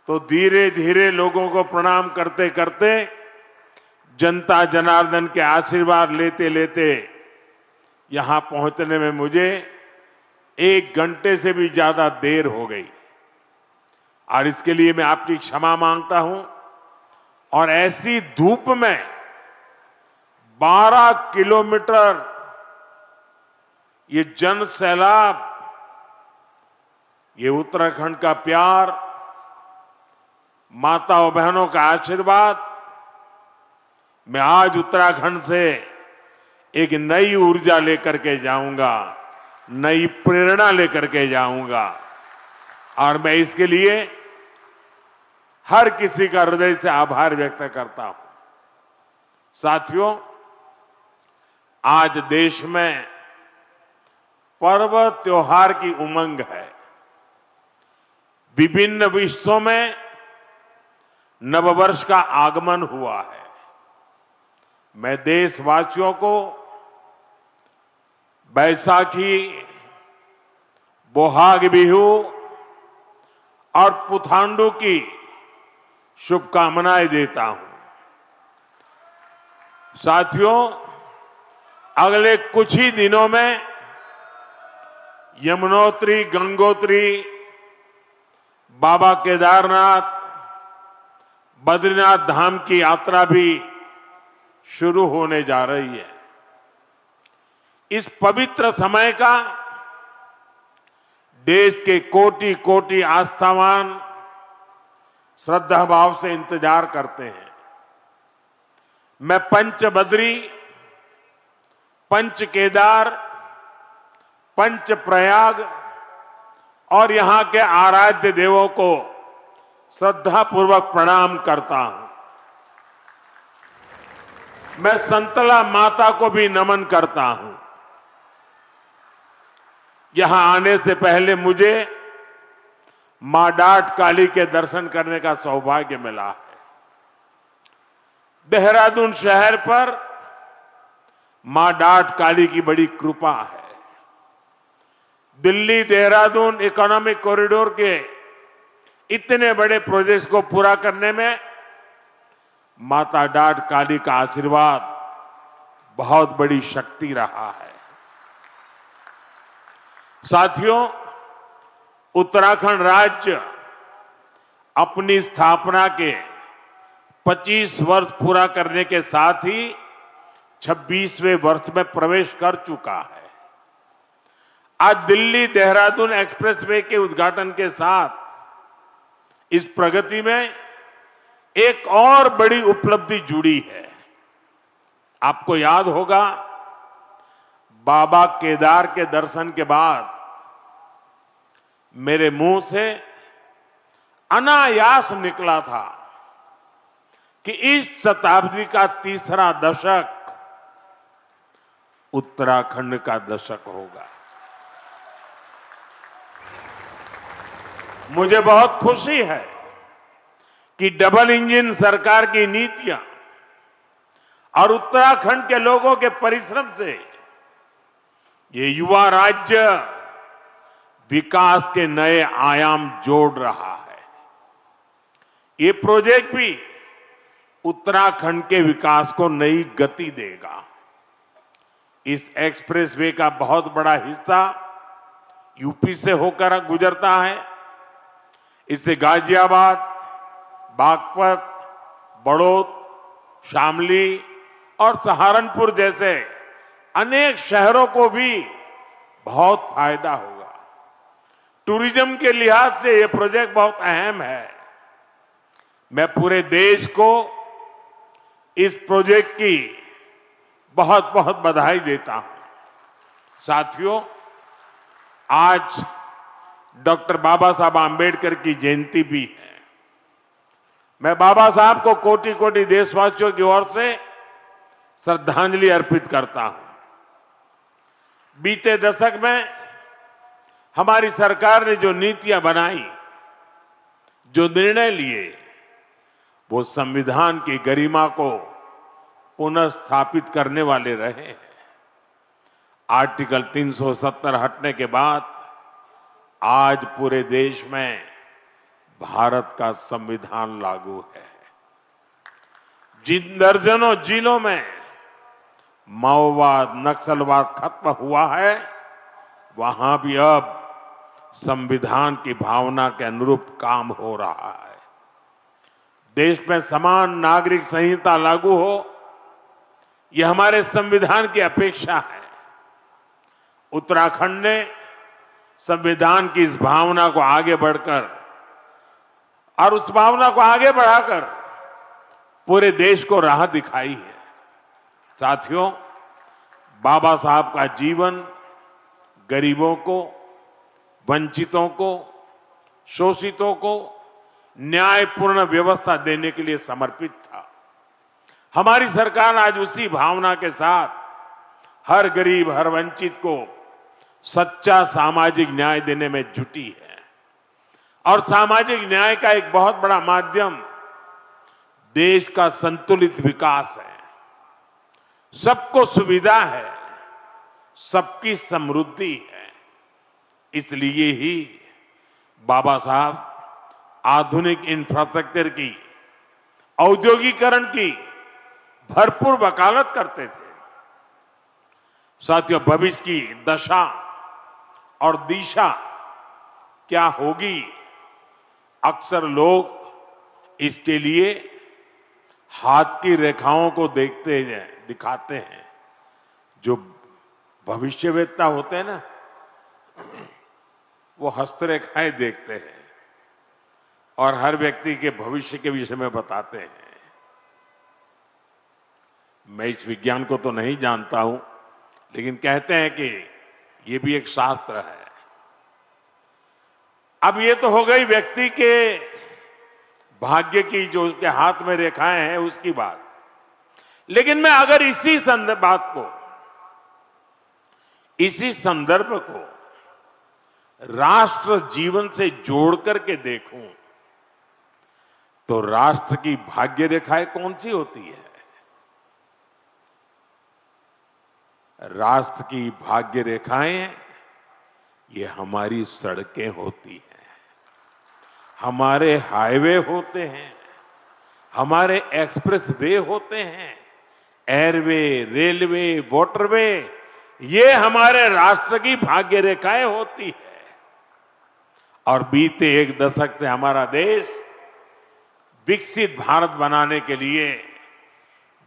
S5: तो धीरे धीरे लोगों को प्रणाम करते करते, जनता जनार्दन के आशीर्वाद लेते लेते यहां पहुंचने में मुझे 1 घंटे से भी ज्यादा देर हो गई और इसके लिए मैं आपकी क्षमा मांगता हूं। और ऐसी धूप में 12 किलोमीटर ये जन सैलाब, ये उत्तराखंड का प्यार, माताओं बहनों का आशीर्वाद मैं आज उत्तराखंड से एक नई ऊर्जा लेकर के जाऊंगा, नई प्रेरणा लेकर के जाऊंगा और मैं इसके लिए हर किसी का हृदय से आभार व्यक्त करता हूं। साथियों, आज देश में पर्व त्योहार की उमंग है। विभिन्न विश्वों में नववर्ष का आगमन हुआ है। मैं देशवासियों को बैसाखी, बोहाग बिहू और पुथांडू की शुभकामनाएं देता हूं। साथियों, अगले कुछ ही दिनों में यमुनोत्री, गंगोत्री, बाबा केदारनाथ, बद्रीनाथ धाम की यात्रा भी शुरू होने जा रही है। इस पवित्र समय का देश के कोटि कोटि आस्थावान श्रद्धा भाव से इंतजार करते हैं। मैं पंच बद्री, पंच केदार, पंच प्रयाग और यहां के आराध्य देवों को श्रद्धापूर्वक प्रणाम करता हूं। मैं संतला माता को भी नमन करता हूं। यहां आने से पहले मुझे मां डाट काली के दर्शन करने का सौभाग्य मिला है। देहरादून शहर पर मां डाट काली की बड़ी कृपा है। दिल्ली देहरादून इकोनॉमिक कॉरिडोर के इतने बड़े प्रोजेक्ट्स को पूरा करने में माता डाट काली का आशीर्वाद बहुत बड़ी शक्ति रहा है। साथियों, उत्तराखंड राज्य अपनी स्थापना के 25 वर्ष पूरा करने के साथ ही 26वें वर्ष में प्रवेश कर चुका है। आज दिल्ली देहरादून एक्सप्रेसवे के उद्घाटन के साथ इस प्रगति में एक और बड़ी उपलब्धि जुड़ी है। आपको याद होगा, बाबा केदार के दर्शन के बाद मेरे मुंह से अनायास निकला था कि इस शताब्दी का तीसरा दशक उत्तराखंड का दशक होगा। मुझे बहुत खुशी है कि डबल इंजन सरकार की नीतियां और उत्तराखंड के लोगों के परिश्रम से ये युवा राज्य विकास के नए आयाम जोड़ रहा है। ये प्रोजेक्ट भी उत्तराखंड के विकास को नई गति देगा। इस एक्सप्रेसवे का बहुत बड़ा हिस्सा यूपी से होकर गुजरता है। इससे गाजियाबाद, बागपत, बड़ौद, शामली और सहारनपुर जैसे अनेक शहरों को भी बहुत फायदा होगा। टूरिज्म के लिहाज से यह प्रोजेक्ट बहुत अहम है। मैं पूरे देश को इस प्रोजेक्ट की बहुत बहुत बधाई देता हूं। साथियों, आज डॉक्टर बाबा साहब आंबेडकर की जयंती भी है। मैं बाबा साहब को कोटि कोटि देशवासियों की ओर से श्रद्धांजलि अर्पित करता हूं। बीते दशक में हमारी सरकार ने जो नीतियां बनाई, जो निर्णय लिए, वो संविधान की गरिमा को पुनः स्थापित करने वाले रहे हैं। आर्टिकल 370 हटने के बाद आज पूरे देश में भारत का संविधान लागू है। जिन दर्जनों जिलों में माओवाद, नक्सलवाद खत्म हुआ है, वहां भी अब संविधान की भावना के अनुरूप काम हो रहा है। देश में समान नागरिक संहिता लागू हो, यह हमारे संविधान की अपेक्षा है। उत्तराखंड ने संविधान की इस भावना को आगे बढ़कर और उस भावना को आगे बढ़ाकर पूरे देश को राह दिखाई है। साथियों, बाबा साहब का जीवन गरीबों को, वंचितों को, शोषितों को न्यायपूर्ण व्यवस्था देने के लिए समर्पित था। हमारी सरकार आज उसी भावना के साथ हर गरीब, हर वंचित को सच्चा सामाजिक न्याय देने में जुटी है। और सामाजिक न्याय का एक बहुत बड़ा माध्यम देश का संतुलित विकास है। सबको सुविधा है, सबकी समृद्धि है। इसलिए ही बाबा साहब आधुनिक इंफ्रास्ट्रक्चर की, औद्योगिकरण की भरपूर वकालत करते थे। साथियों, भविष्य की दशा और दिशा क्या होगी, अक्सर लोग इसके लिए हाथ की रेखाओं को दिखाते हैं। जो भविष्यवेत्ता होते हैं ना, वो हस्तरेखाएं देखते हैं और हर व्यक्ति के भविष्य के विषय में बताते हैं। मैं इस विज्ञान को तो नहीं जानता हूं, लेकिन कहते हैं कि ये भी एक शास्त्र है। अब ये तो हो गई व्यक्ति के भाग्य की, जो उसके हाथ में रेखाएं हैं, उसकी बात। लेकिन मैं अगर इसी संदर्भ को राष्ट्र जीवन से जोड़ करके देखूं, तो राष्ट्र की भाग्य रेखाएं कौन सी होती है? राष्ट्र की भाग्य रेखाएं ये हमारी सड़कें होती हैं, हमारे हाईवे होते हैं, हमारे एक्सप्रेस वे होते हैं, एयरवे, रेलवे, वाटरवे, ये हमारे राष्ट्र की भाग्य रेखाएं होती है। और बीते एक दशक से हमारा देश विकसित भारत बनाने के लिए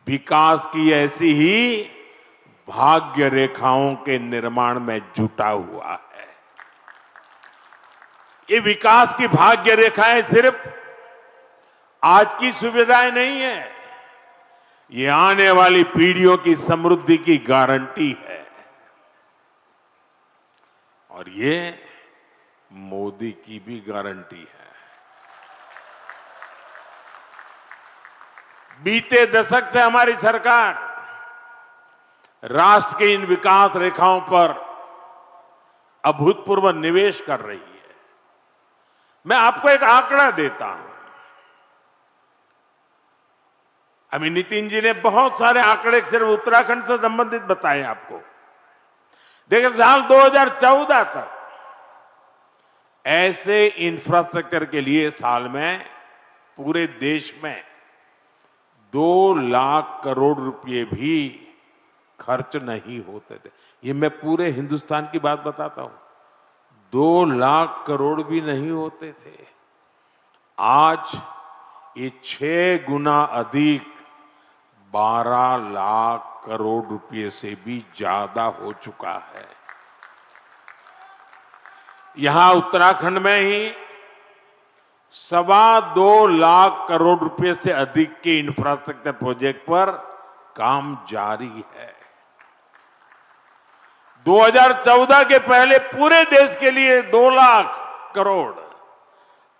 S5: विकास की ऐसी ही भाग्य रेखाओं के निर्माण में जुटा हुआ है। ये विकास की भाग्य रेखाएं सिर्फ आज की सुविधाएं नहीं है, ये आने वाली पीढ़ियों की समृद्धि की गारंटी है। और ये मोदी की भी गारंटी है। बीते दशक से हमारी सरकार राष्ट्र के इन विकास रेखाओं पर अभूतपूर्व निवेश कर रही है। मैं आपको एक आंकड़ा देता हूं। अभी नितिन जी ने बहुत सारे आंकड़े सिर्फ उत्तराखंड से संबंधित बताए आपको। देखिए, साल 2014 तक ऐसे इंफ्रास्ट्रक्चर के लिए साल में पूरे देश में 2 लाख करोड़ रुपए भी खर्च नहीं होते थे। ये मैं पूरे हिंदुस्तान की बात बताता हूं। 2 लाख करोड़ भी नहीं होते थे। आज ये 6 गुना अधिक 12 लाख करोड़ रुपए से भी ज्यादा हो चुका है। यहां उत्तराखंड में ही 2.25 लाख करोड़ रुपए से अधिक के इंफ्रास्ट्रक्चर प्रोजेक्ट पर काम जारी है। 2014 के पहले पूरे देश के लिए 2 लाख करोड़,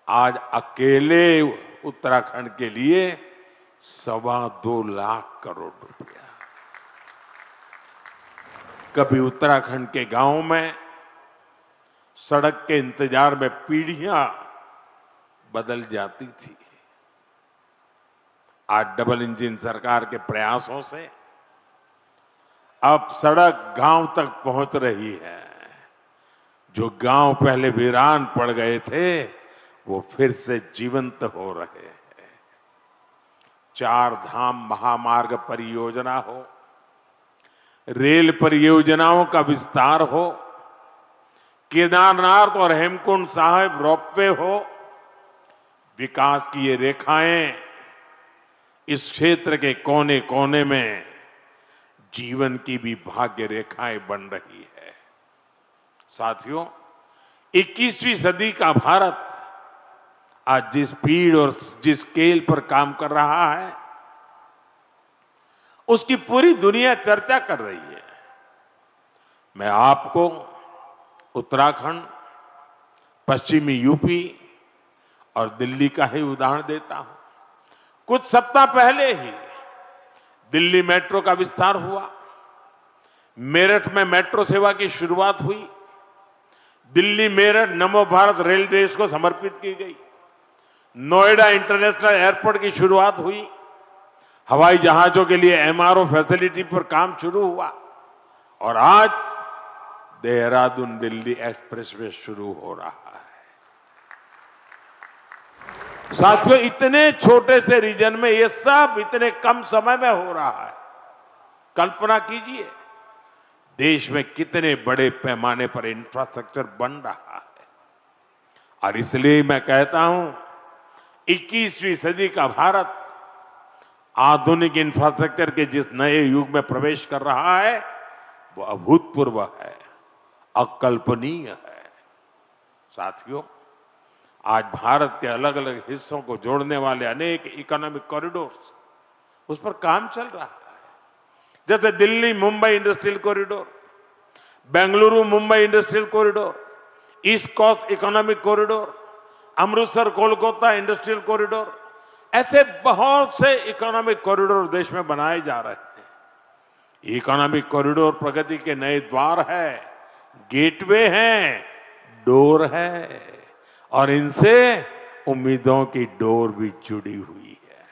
S5: आज अकेले उत्तराखंड के लिए 2.25 लाख करोड़ रुपया। कभी उत्तराखंड के गांव में सड़क के इंतजार में पीढ़ियां बदल जाती थी। आज डबल इंजन सरकार के प्रयासों से अब सड़क गांव तक पहुंच रही है। जो गांव पहले वीरान पड़ गए थे, वो फिर से जीवंत हो रहे हैं। 4 धाम महामार्ग परियोजना हो, रेल परियोजनाओं का विस्तार हो, केदारनाथ और हेमकुंड साहिब रोपवे हो, विकास की ये रेखाएं इस क्षेत्र के कोने कोने में जीवन की भी भाग्य रेखाएं बन रही है। साथियों, 21वीं सदी का भारत आज जिस स्पीड और जिस स्केल पर काम कर रहा है, उसकी पूरी दुनिया चर्चा कर रही है। मैं आपको उत्तराखंड, पश्चिमी यूपी और दिल्ली का ही उदाहरण देता हूं। कुछ सप्ताह पहले ही दिल्ली मेट्रो का विस्तार हुआ, मेरठ में मेट्रो सेवा की शुरुआत हुई, दिल्ली मेरठ नमो भारत रेल देश को समर्पित की गई, नोएडा इंटरनेशनल एयरपोर्ट की शुरुआत हुई, हवाई जहाजों के लिए एमआरओ फैसिलिटी पर काम शुरू हुआ और आज देहरादून दिल्ली एक्सप्रेसवे शुरू हो रहा है। साथियों, इतने छोटे से रीजन में ये सब इतने कम समय में हो रहा है। कल्पना कीजिए देश में कितने बड़े पैमाने पर इंफ्रास्ट्रक्चर बन रहा है। और इसलिए मैं कहता हूं 21वीं सदी का भारत आधुनिक इंफ्रास्ट्रक्चर के जिस नए युग में प्रवेश कर रहा है वो अभूतपूर्व है, अकल्पनीय है। साथियों, आज भारत के अलग अलग हिस्सों को जोड़ने वाले अनेक इकोनॉमिक कॉरिडोर्स, उस पर काम चल रहा है। जैसे Delhi Mumbai industrial corridor, Bengaluru Mumbai industrial corridor, east coast economic corridor, Amritsar Kolkata industrial corridor, ऐसे बहुत से इकोनॉमिक कॉरिडोर देश में बनाए जा रहे हैं। इकोनॉमिक कॉरिडोर प्रगति के नए द्वार है, गेटवे हैं, डोर है और इनसे उम्मीदों की डोर भी जुड़ी हुई है।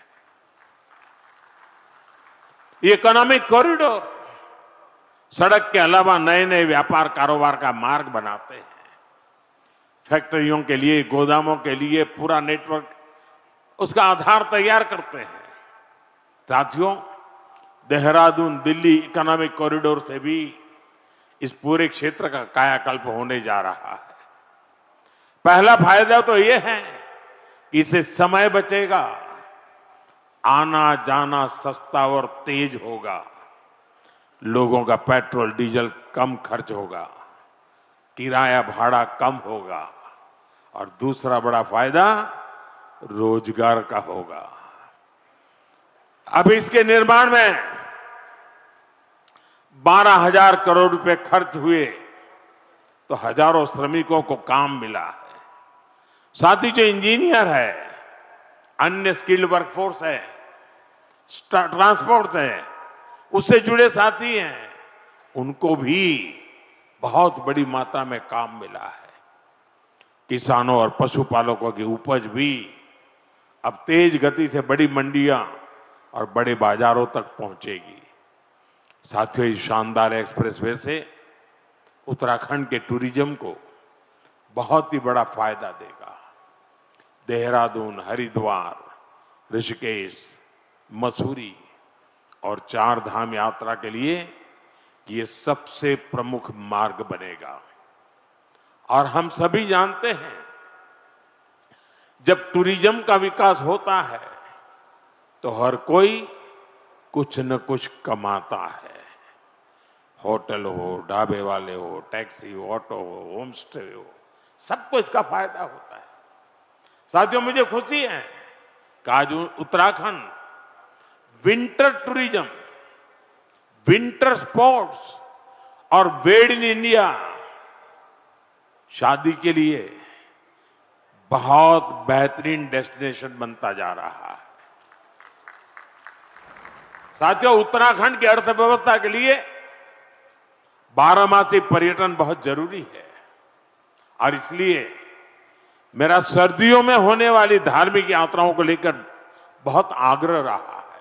S5: ये इकोनॉमिक कॉरिडोर सड़क के अलावा नए नए व्यापार कारोबार का मार्ग बनाते हैं। फैक्ट्रियों के लिए, गोदामों के लिए पूरा नेटवर्क, उसका आधार तैयार करते हैं। साथियों, देहरादून दिल्ली इकोनॉमिक कॉरिडोर से भी इस पूरे क्षेत्र का कायाकल्प होने जा रहा है। पहला फायदा तो यह है कि इससे समय बचेगा, आना जाना सस्ता और तेज होगा, लोगों का पेट्रोल डीजल कम खर्च होगा, किराया भाड़ा कम होगा और दूसरा बड़ा फायदा रोजगार का होगा। अब इसके निर्माण में 12,000 करोड़ रुपए खर्च हुए तो हजारों श्रमिकों को काम मिला है। साथ ही जो इंजीनियर है, अन्य स्किल्ड वर्कफोर्स है, ट्रांसपोर्ट है, उससे जुड़े साथी हैं, उनको भी बहुत बड़ी मात्रा में काम मिला है। किसानों और पशुपालकों की उपज भी अब तेज गति से बड़ी मंडियां और बड़े बाजारों तक पहुंचेगी। साथियों, इस शानदार एक्सप्रेसवे से उत्तराखंड के टूरिज्म को बहुत ही बड़ा फायदा देगा। देहरादून, हरिद्वार, ऋषिकेश, मसूरी और 4 धाम यात्रा के लिए ये सबसे प्रमुख मार्ग बनेगा। और हम सभी जानते हैं, जब टूरिज्म का विकास होता है तो हर कोई कुछ न कुछ कमाता है। होटल हो, ढाबे वाले हो, टैक्सी हो, ऑटो हो, होम स्टे हो, सबको इसका फायदा होता है। साथियों, मुझे खुशी है कि आज Uttarakhand winter tourism, winter sports और मेड इन इंडिया शादी के लिए बहुत बेहतरीन डेस्टिनेशन बनता जा रहा है। साथियों, उत्तराखंड की अर्थव्यवस्था के लिए 12मासी पर्यटन बहुत जरूरी है और इसलिए मेरा सर्दियों में होने वाली धार्मिक यात्राओं को लेकर बहुत आग्रह रहा है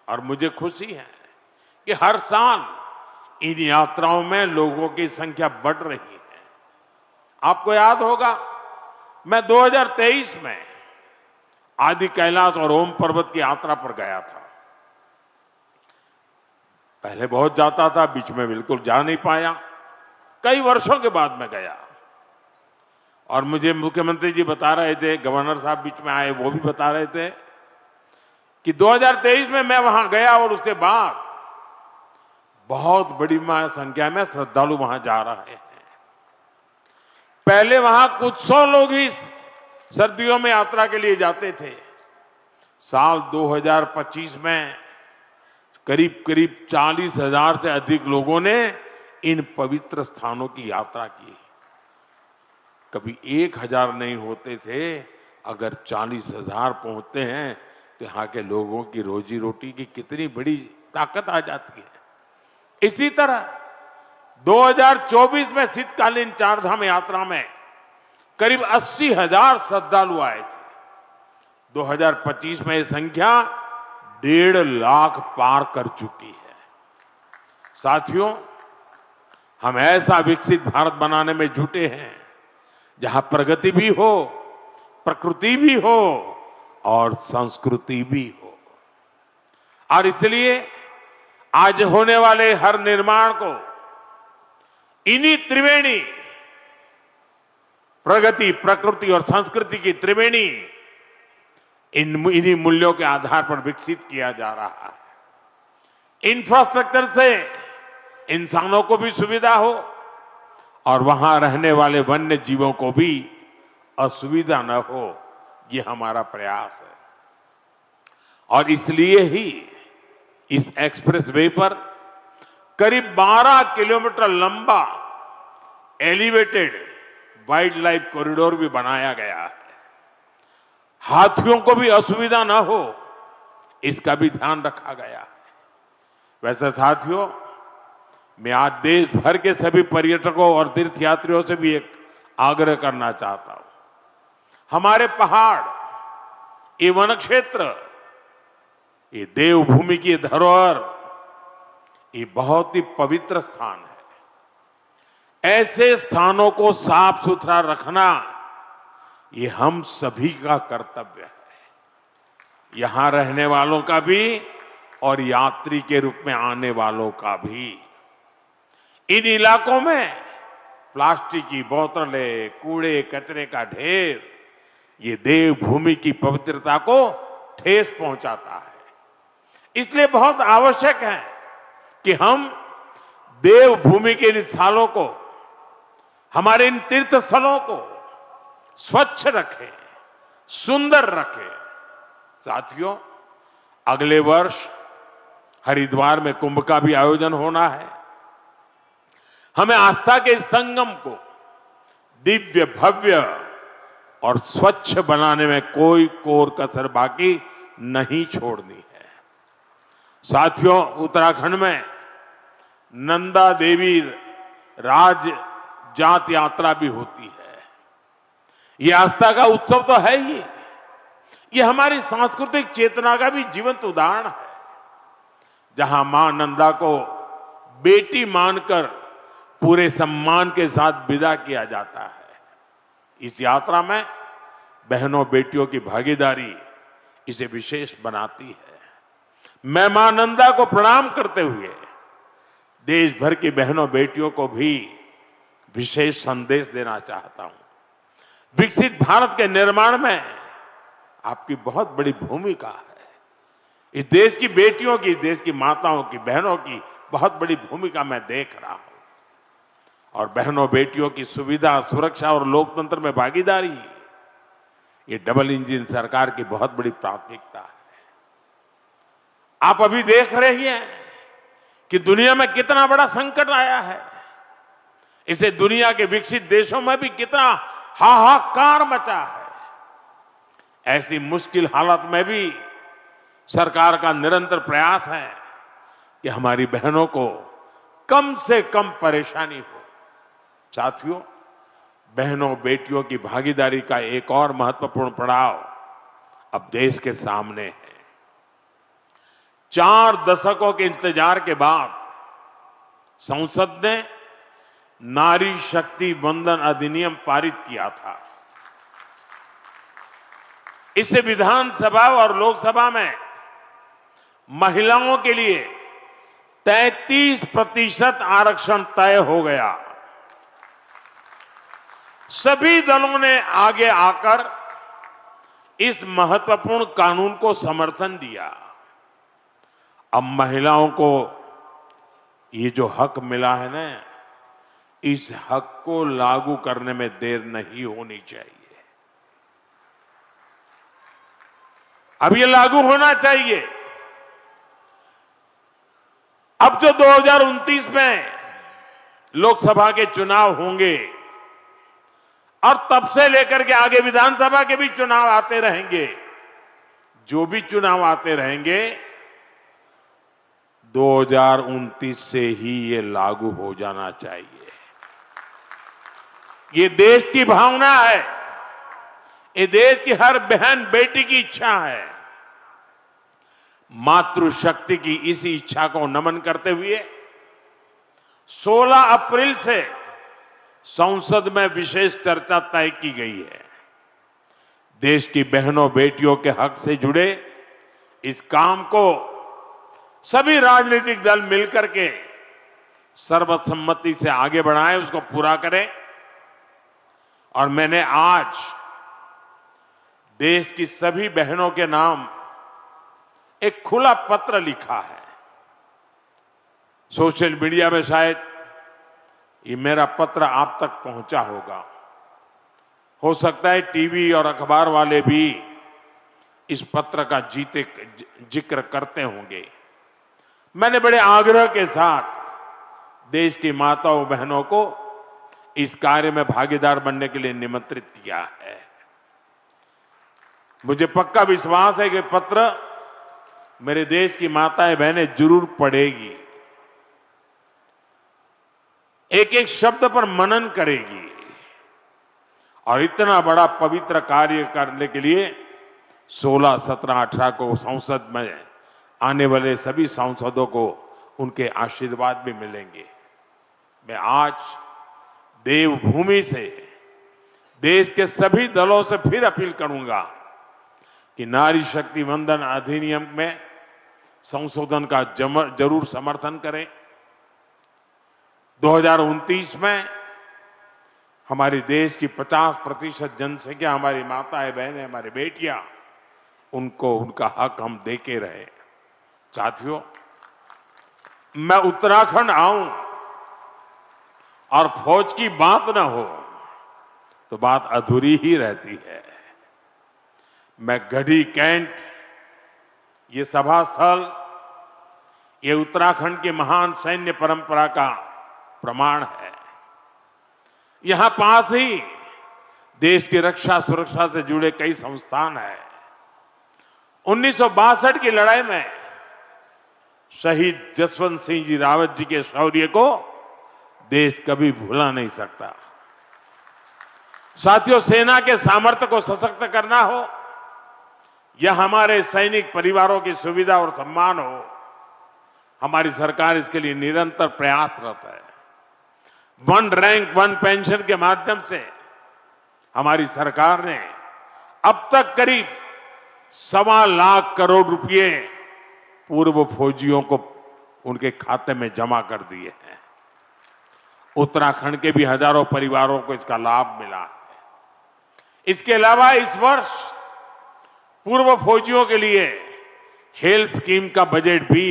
S5: और मुझे खुशी है कि हर साल इन यात्राओं में लोगों की संख्या बढ़ रही है। आपको याद होगा, मैं 2023 में आदि कैलाश और ओम पर्वत की यात्रा पर गया था। पहले बहुत जाता था, बीच में बिल्कुल जा नहीं पाया, कई वर्षों के बाद मैं गया और मुझे मुख्यमंत्री जी बता रहे थे, गवर्नर साहब बीच में आए, वो भी बता रहे थे कि 2023 में मैं वहां गया और उसके बाद बहुत बड़ी संख्या में श्रद्धालु वहां जा रहे हैं। पहले वहां कुछ 100 लोग ही सर्दियों में यात्रा के लिए जाते थे। साल 2025 में करीब करीब 40,000 से अधिक लोगों ने इन पवित्र स्थानों की यात्रा की। कभी 1,000 नहीं होते थे, अगर 40,000 पहुंचते हैं तो यहाँ के लोगों की रोजी रोटी की कितनी बड़ी ताकत आ जाती है। इसी तरह 2024 में शीतकालीन चारधाम यात्रा में करीब 80,000 श्रद्धालु आए थे। 2025 में ये संख्या 1.5 लाख पार कर चुकी है। साथियों, हम ऐसा विकसित भारत बनाने में जुटे हैं जहां प्रगति भी हो, प्रकृति भी हो और संस्कृति भी हो। और इसलिए आज होने वाले हर निर्माण को इन्हीं त्रिवेणी, प्रगति, प्रकृति और संस्कृति की त्रिवेणी, इन्हीं मूल्यों के आधार पर विकसित किया जा रहा है। इंफ्रास्ट्रक्चर से इंसानों को भी सुविधा हो और वहां रहने वाले वन्य जीवों को भी असुविधा न हो, ये हमारा प्रयास है। और इसलिए ही इस एक्सप्रेसवे पर करीब 12 किलोमीटर लंबा एलिवेटेड वाइल्ड लाइफ कॉरिडोर भी बनाया गया है। हाथियों को भी असुविधा न हो, इसका भी ध्यान रखा गया है। वैसे साथियों, मैं आज देश भर के सभी पर्यटकों और तीर्थयात्रियों से भी एक आग्रह करना चाहता हूं। हमारे पहाड़, ये वन क्षेत्र, ये देवभूमि की धरोहर, ये बहुत ही पवित्र स्थान है। ऐसे स्थानों को साफ सुथरा रखना ये हम सभी का कर्तव्य है, यहां रहने वालों का भी और यात्री के रूप में आने वालों का भी। इन इलाकों में प्लास्टिक की बोतलें, कूड़े कचरे का ढेर, ये देवभूमि की पवित्रता को ठेस पहुंचाता है। इसलिए बहुत आवश्यक है कि हम देवभूमि के इन स्थलों को, हमारे इन तीर्थ स्थलों को स्वच्छ रखें, सुंदर रखें। साथियों, अगले वर्ष हरिद्वार में कुंभ का भी आयोजन होना है। हमें आस्था के इस संगम को दिव्य, भव्य और स्वच्छ बनाने में कोई कोर कसर बाकी नहीं छोड़नी है। साथियों, उत्तराखंड में नंदा देवी राज जात यात्रा भी होती है। ये आस्था का उत्सव तो है ही, ये हमारी सांस्कृतिक चेतना का भी जीवंत उदाहरण है, जहां मां नंदा को बेटी मानकर पूरे सम्मान के साथ विदा किया जाता है। इस यात्रा में बहनों बेटियों की भागीदारी इसे विशेष बनाती है। मैं मां नंदा को प्रणाम करते हुए देश भर की बहनों बेटियों को भी विशेष संदेश देना चाहता हूं। विकसित भारत के निर्माण में आपकी बहुत बड़ी भूमिका है। इस देश की बेटियों की, इस देश की माताओं की, बहनों की बहुत बड़ी भूमिका मैं देख रहा हूं। और बहनों बेटियों की सुविधा, सुरक्षा और लोकतंत्र में भागीदारी, ये डबल इंजन सरकार की बहुत बड़ी प्राथमिकता है। आप अभी देख रहे हैं कि दुनिया में कितना बड़ा संकट आया है। इसे दुनिया के विकसित देशों में भी कितना हाहाकार मचा है। ऐसी मुश्किल हालत में भी सरकार का निरंतर प्रयास है कि हमारी बहनों को कम से कम परेशानी हो। साथियों, बहनों बेटियों की भागीदारी का एक और महत्वपूर्ण पड़ाव अब देश के सामने है। 4 दशकों के इंतजार के बाद संसद ने नारी शक्ति वंदन अधिनियम पारित किया था। इससे विधानसभा और लोकसभा में महिलाओं के लिए 33% आरक्षण तय हो गया। सभी दलों ने आगे आकर इस महत्वपूर्ण कानून को समर्थन दिया। अब महिलाओं को ये जो हक मिला है ना, इस हक को लागू करने में देर नहीं होनी चाहिए। अब ये लागू होना चाहिए। अब जो 2029 में लोकसभा के चुनाव होंगे और तब से लेकर के आगे विधानसभा के भी चुनाव आते रहेंगे, जो भी चुनाव आते रहेंगे 2029 से ही ये लागू हो जाना चाहिए। ये देश की भावना है, ये देश की हर बहन बेटी की इच्छा है। मातृशक्ति की इसी इच्छा को नमन करते हुए 16 अप्रैल से संसद में विशेष चर्चा तय की गई है। देश की बहनों बेटियों के हक से जुड़े इस काम को सभी राजनीतिक दल मिलकर के सर्वसम्मति से आगे बढ़ाएं, उसको पूरा करें। और मैंने आज देश की सभी बहनों के नाम एक खुला पत्र लिखा है। सोशल मीडिया में शायद ये मेरा पत्र आप तक पहुंचा होगा। हो सकता है टीवी और अखबार वाले भी इस पत्र का जिक्र करते होंगे। मैंने बड़े आग्रह के साथ देश की माताओं बहनों को इस कार्य में भागीदार बनने के लिए निमंत्रित किया है। मुझे पक्का विश्वास है कि पत्र मेरे देश की माताएं बहनें जरूर पढ़ेगी, एक एक शब्द पर मनन करेगी और इतना बड़ा पवित्र कार्य करने के लिए 16, 17, 18 को संसद में आने वाले सभी सांसदों को उनके आशीर्वाद भी मिलेंगे। मैं आज देवभूमि से देश के सभी दलों से फिर अपील करूंगा कि नारी शक्ति वंदन अधिनियम में संशोधन का जरूर समर्थन करें। 2029 में हमारे देश की 50% जनसंख्या हमारी माताएं बहनें हमारी बेटियां, उनको उनका हक हम देके रहे। साथियों, मैं उत्तराखंड आऊं और फौज की बात ना हो तो बात अधूरी ही रहती है। मैं गढ़ी कैंट, ये सभा स्थल, ये उत्तराखंड की महान सैन्य परंपरा का प्रमाण है। यहां पास ही देश की रक्षा सुरक्षा से जुड़े कई संस्थान हैं। 1962 की लड़ाई में शहीद जसवंत सिंह जी रावत जी के शौर्य को देश कभी भुला नहीं सकता। साथियों, सेना के सामर्थ्य को सशक्त करना हो या हमारे सैनिक परिवारों की सुविधा और सम्मान हो, हमारी सरकार इसके लिए निरंतर प्रयासरत है। वन रैंक वन पेंशन के माध्यम से हमारी सरकार ने अब तक करीब 1.25 लाख करोड़ रुपए पूर्व फौजियों को उनके खाते में जमा कर दिए हैं। उत्तराखंड के भी हजारों परिवारों को इसका लाभ मिला है। इसके अलावा इस वर्ष पूर्व फौजियों के लिए हेल्थ स्कीम का बजट भी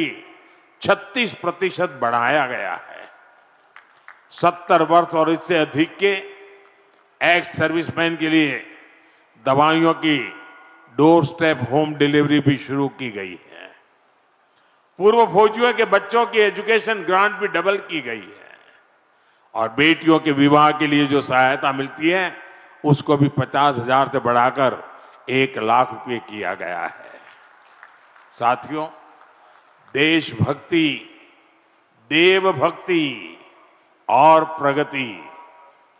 S5: 36% बढ़ाया गया है। 70 वर्ष और इससे अधिक के एक्स सर्विसमैन के लिए दवाइयों की डोर स्टेप होम डिलीवरी भी शुरू की गई है। पूर्व फौजियों के बच्चों की एजुकेशन ग्रांट भी डबल की गई है और बेटियों के विवाह के लिए जो सहायता मिलती है उसको भी 50,000 से बढ़ाकर 1 लाख रुपए किया गया है। साथियों, देशभक्ति, देवभक्ति और प्रगति,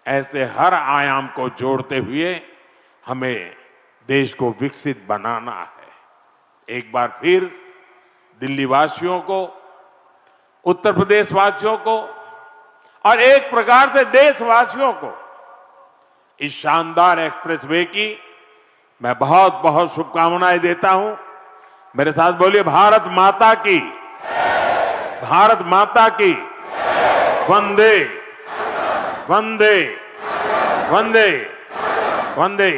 S5: ऐसे हर आयाम को जोड़ते हुए हमें देश को विकसित बनाना है। एक बार फिर दिल्ली वासियों को, उत्तर प्रदेश वासियों को और एक प्रकार से देशवासियों को इस शानदार एक्सप्रेसवे की मैं बहुत बहुत शुभकामनाएं देता हूं। मेरे साथ बोलिए, भारत माता की, भारत माता की, वंदे वंदे वंदे वंदे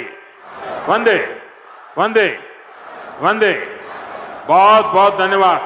S5: वंदे वंदे वंदे। बहुत बहुत धन्यवाद।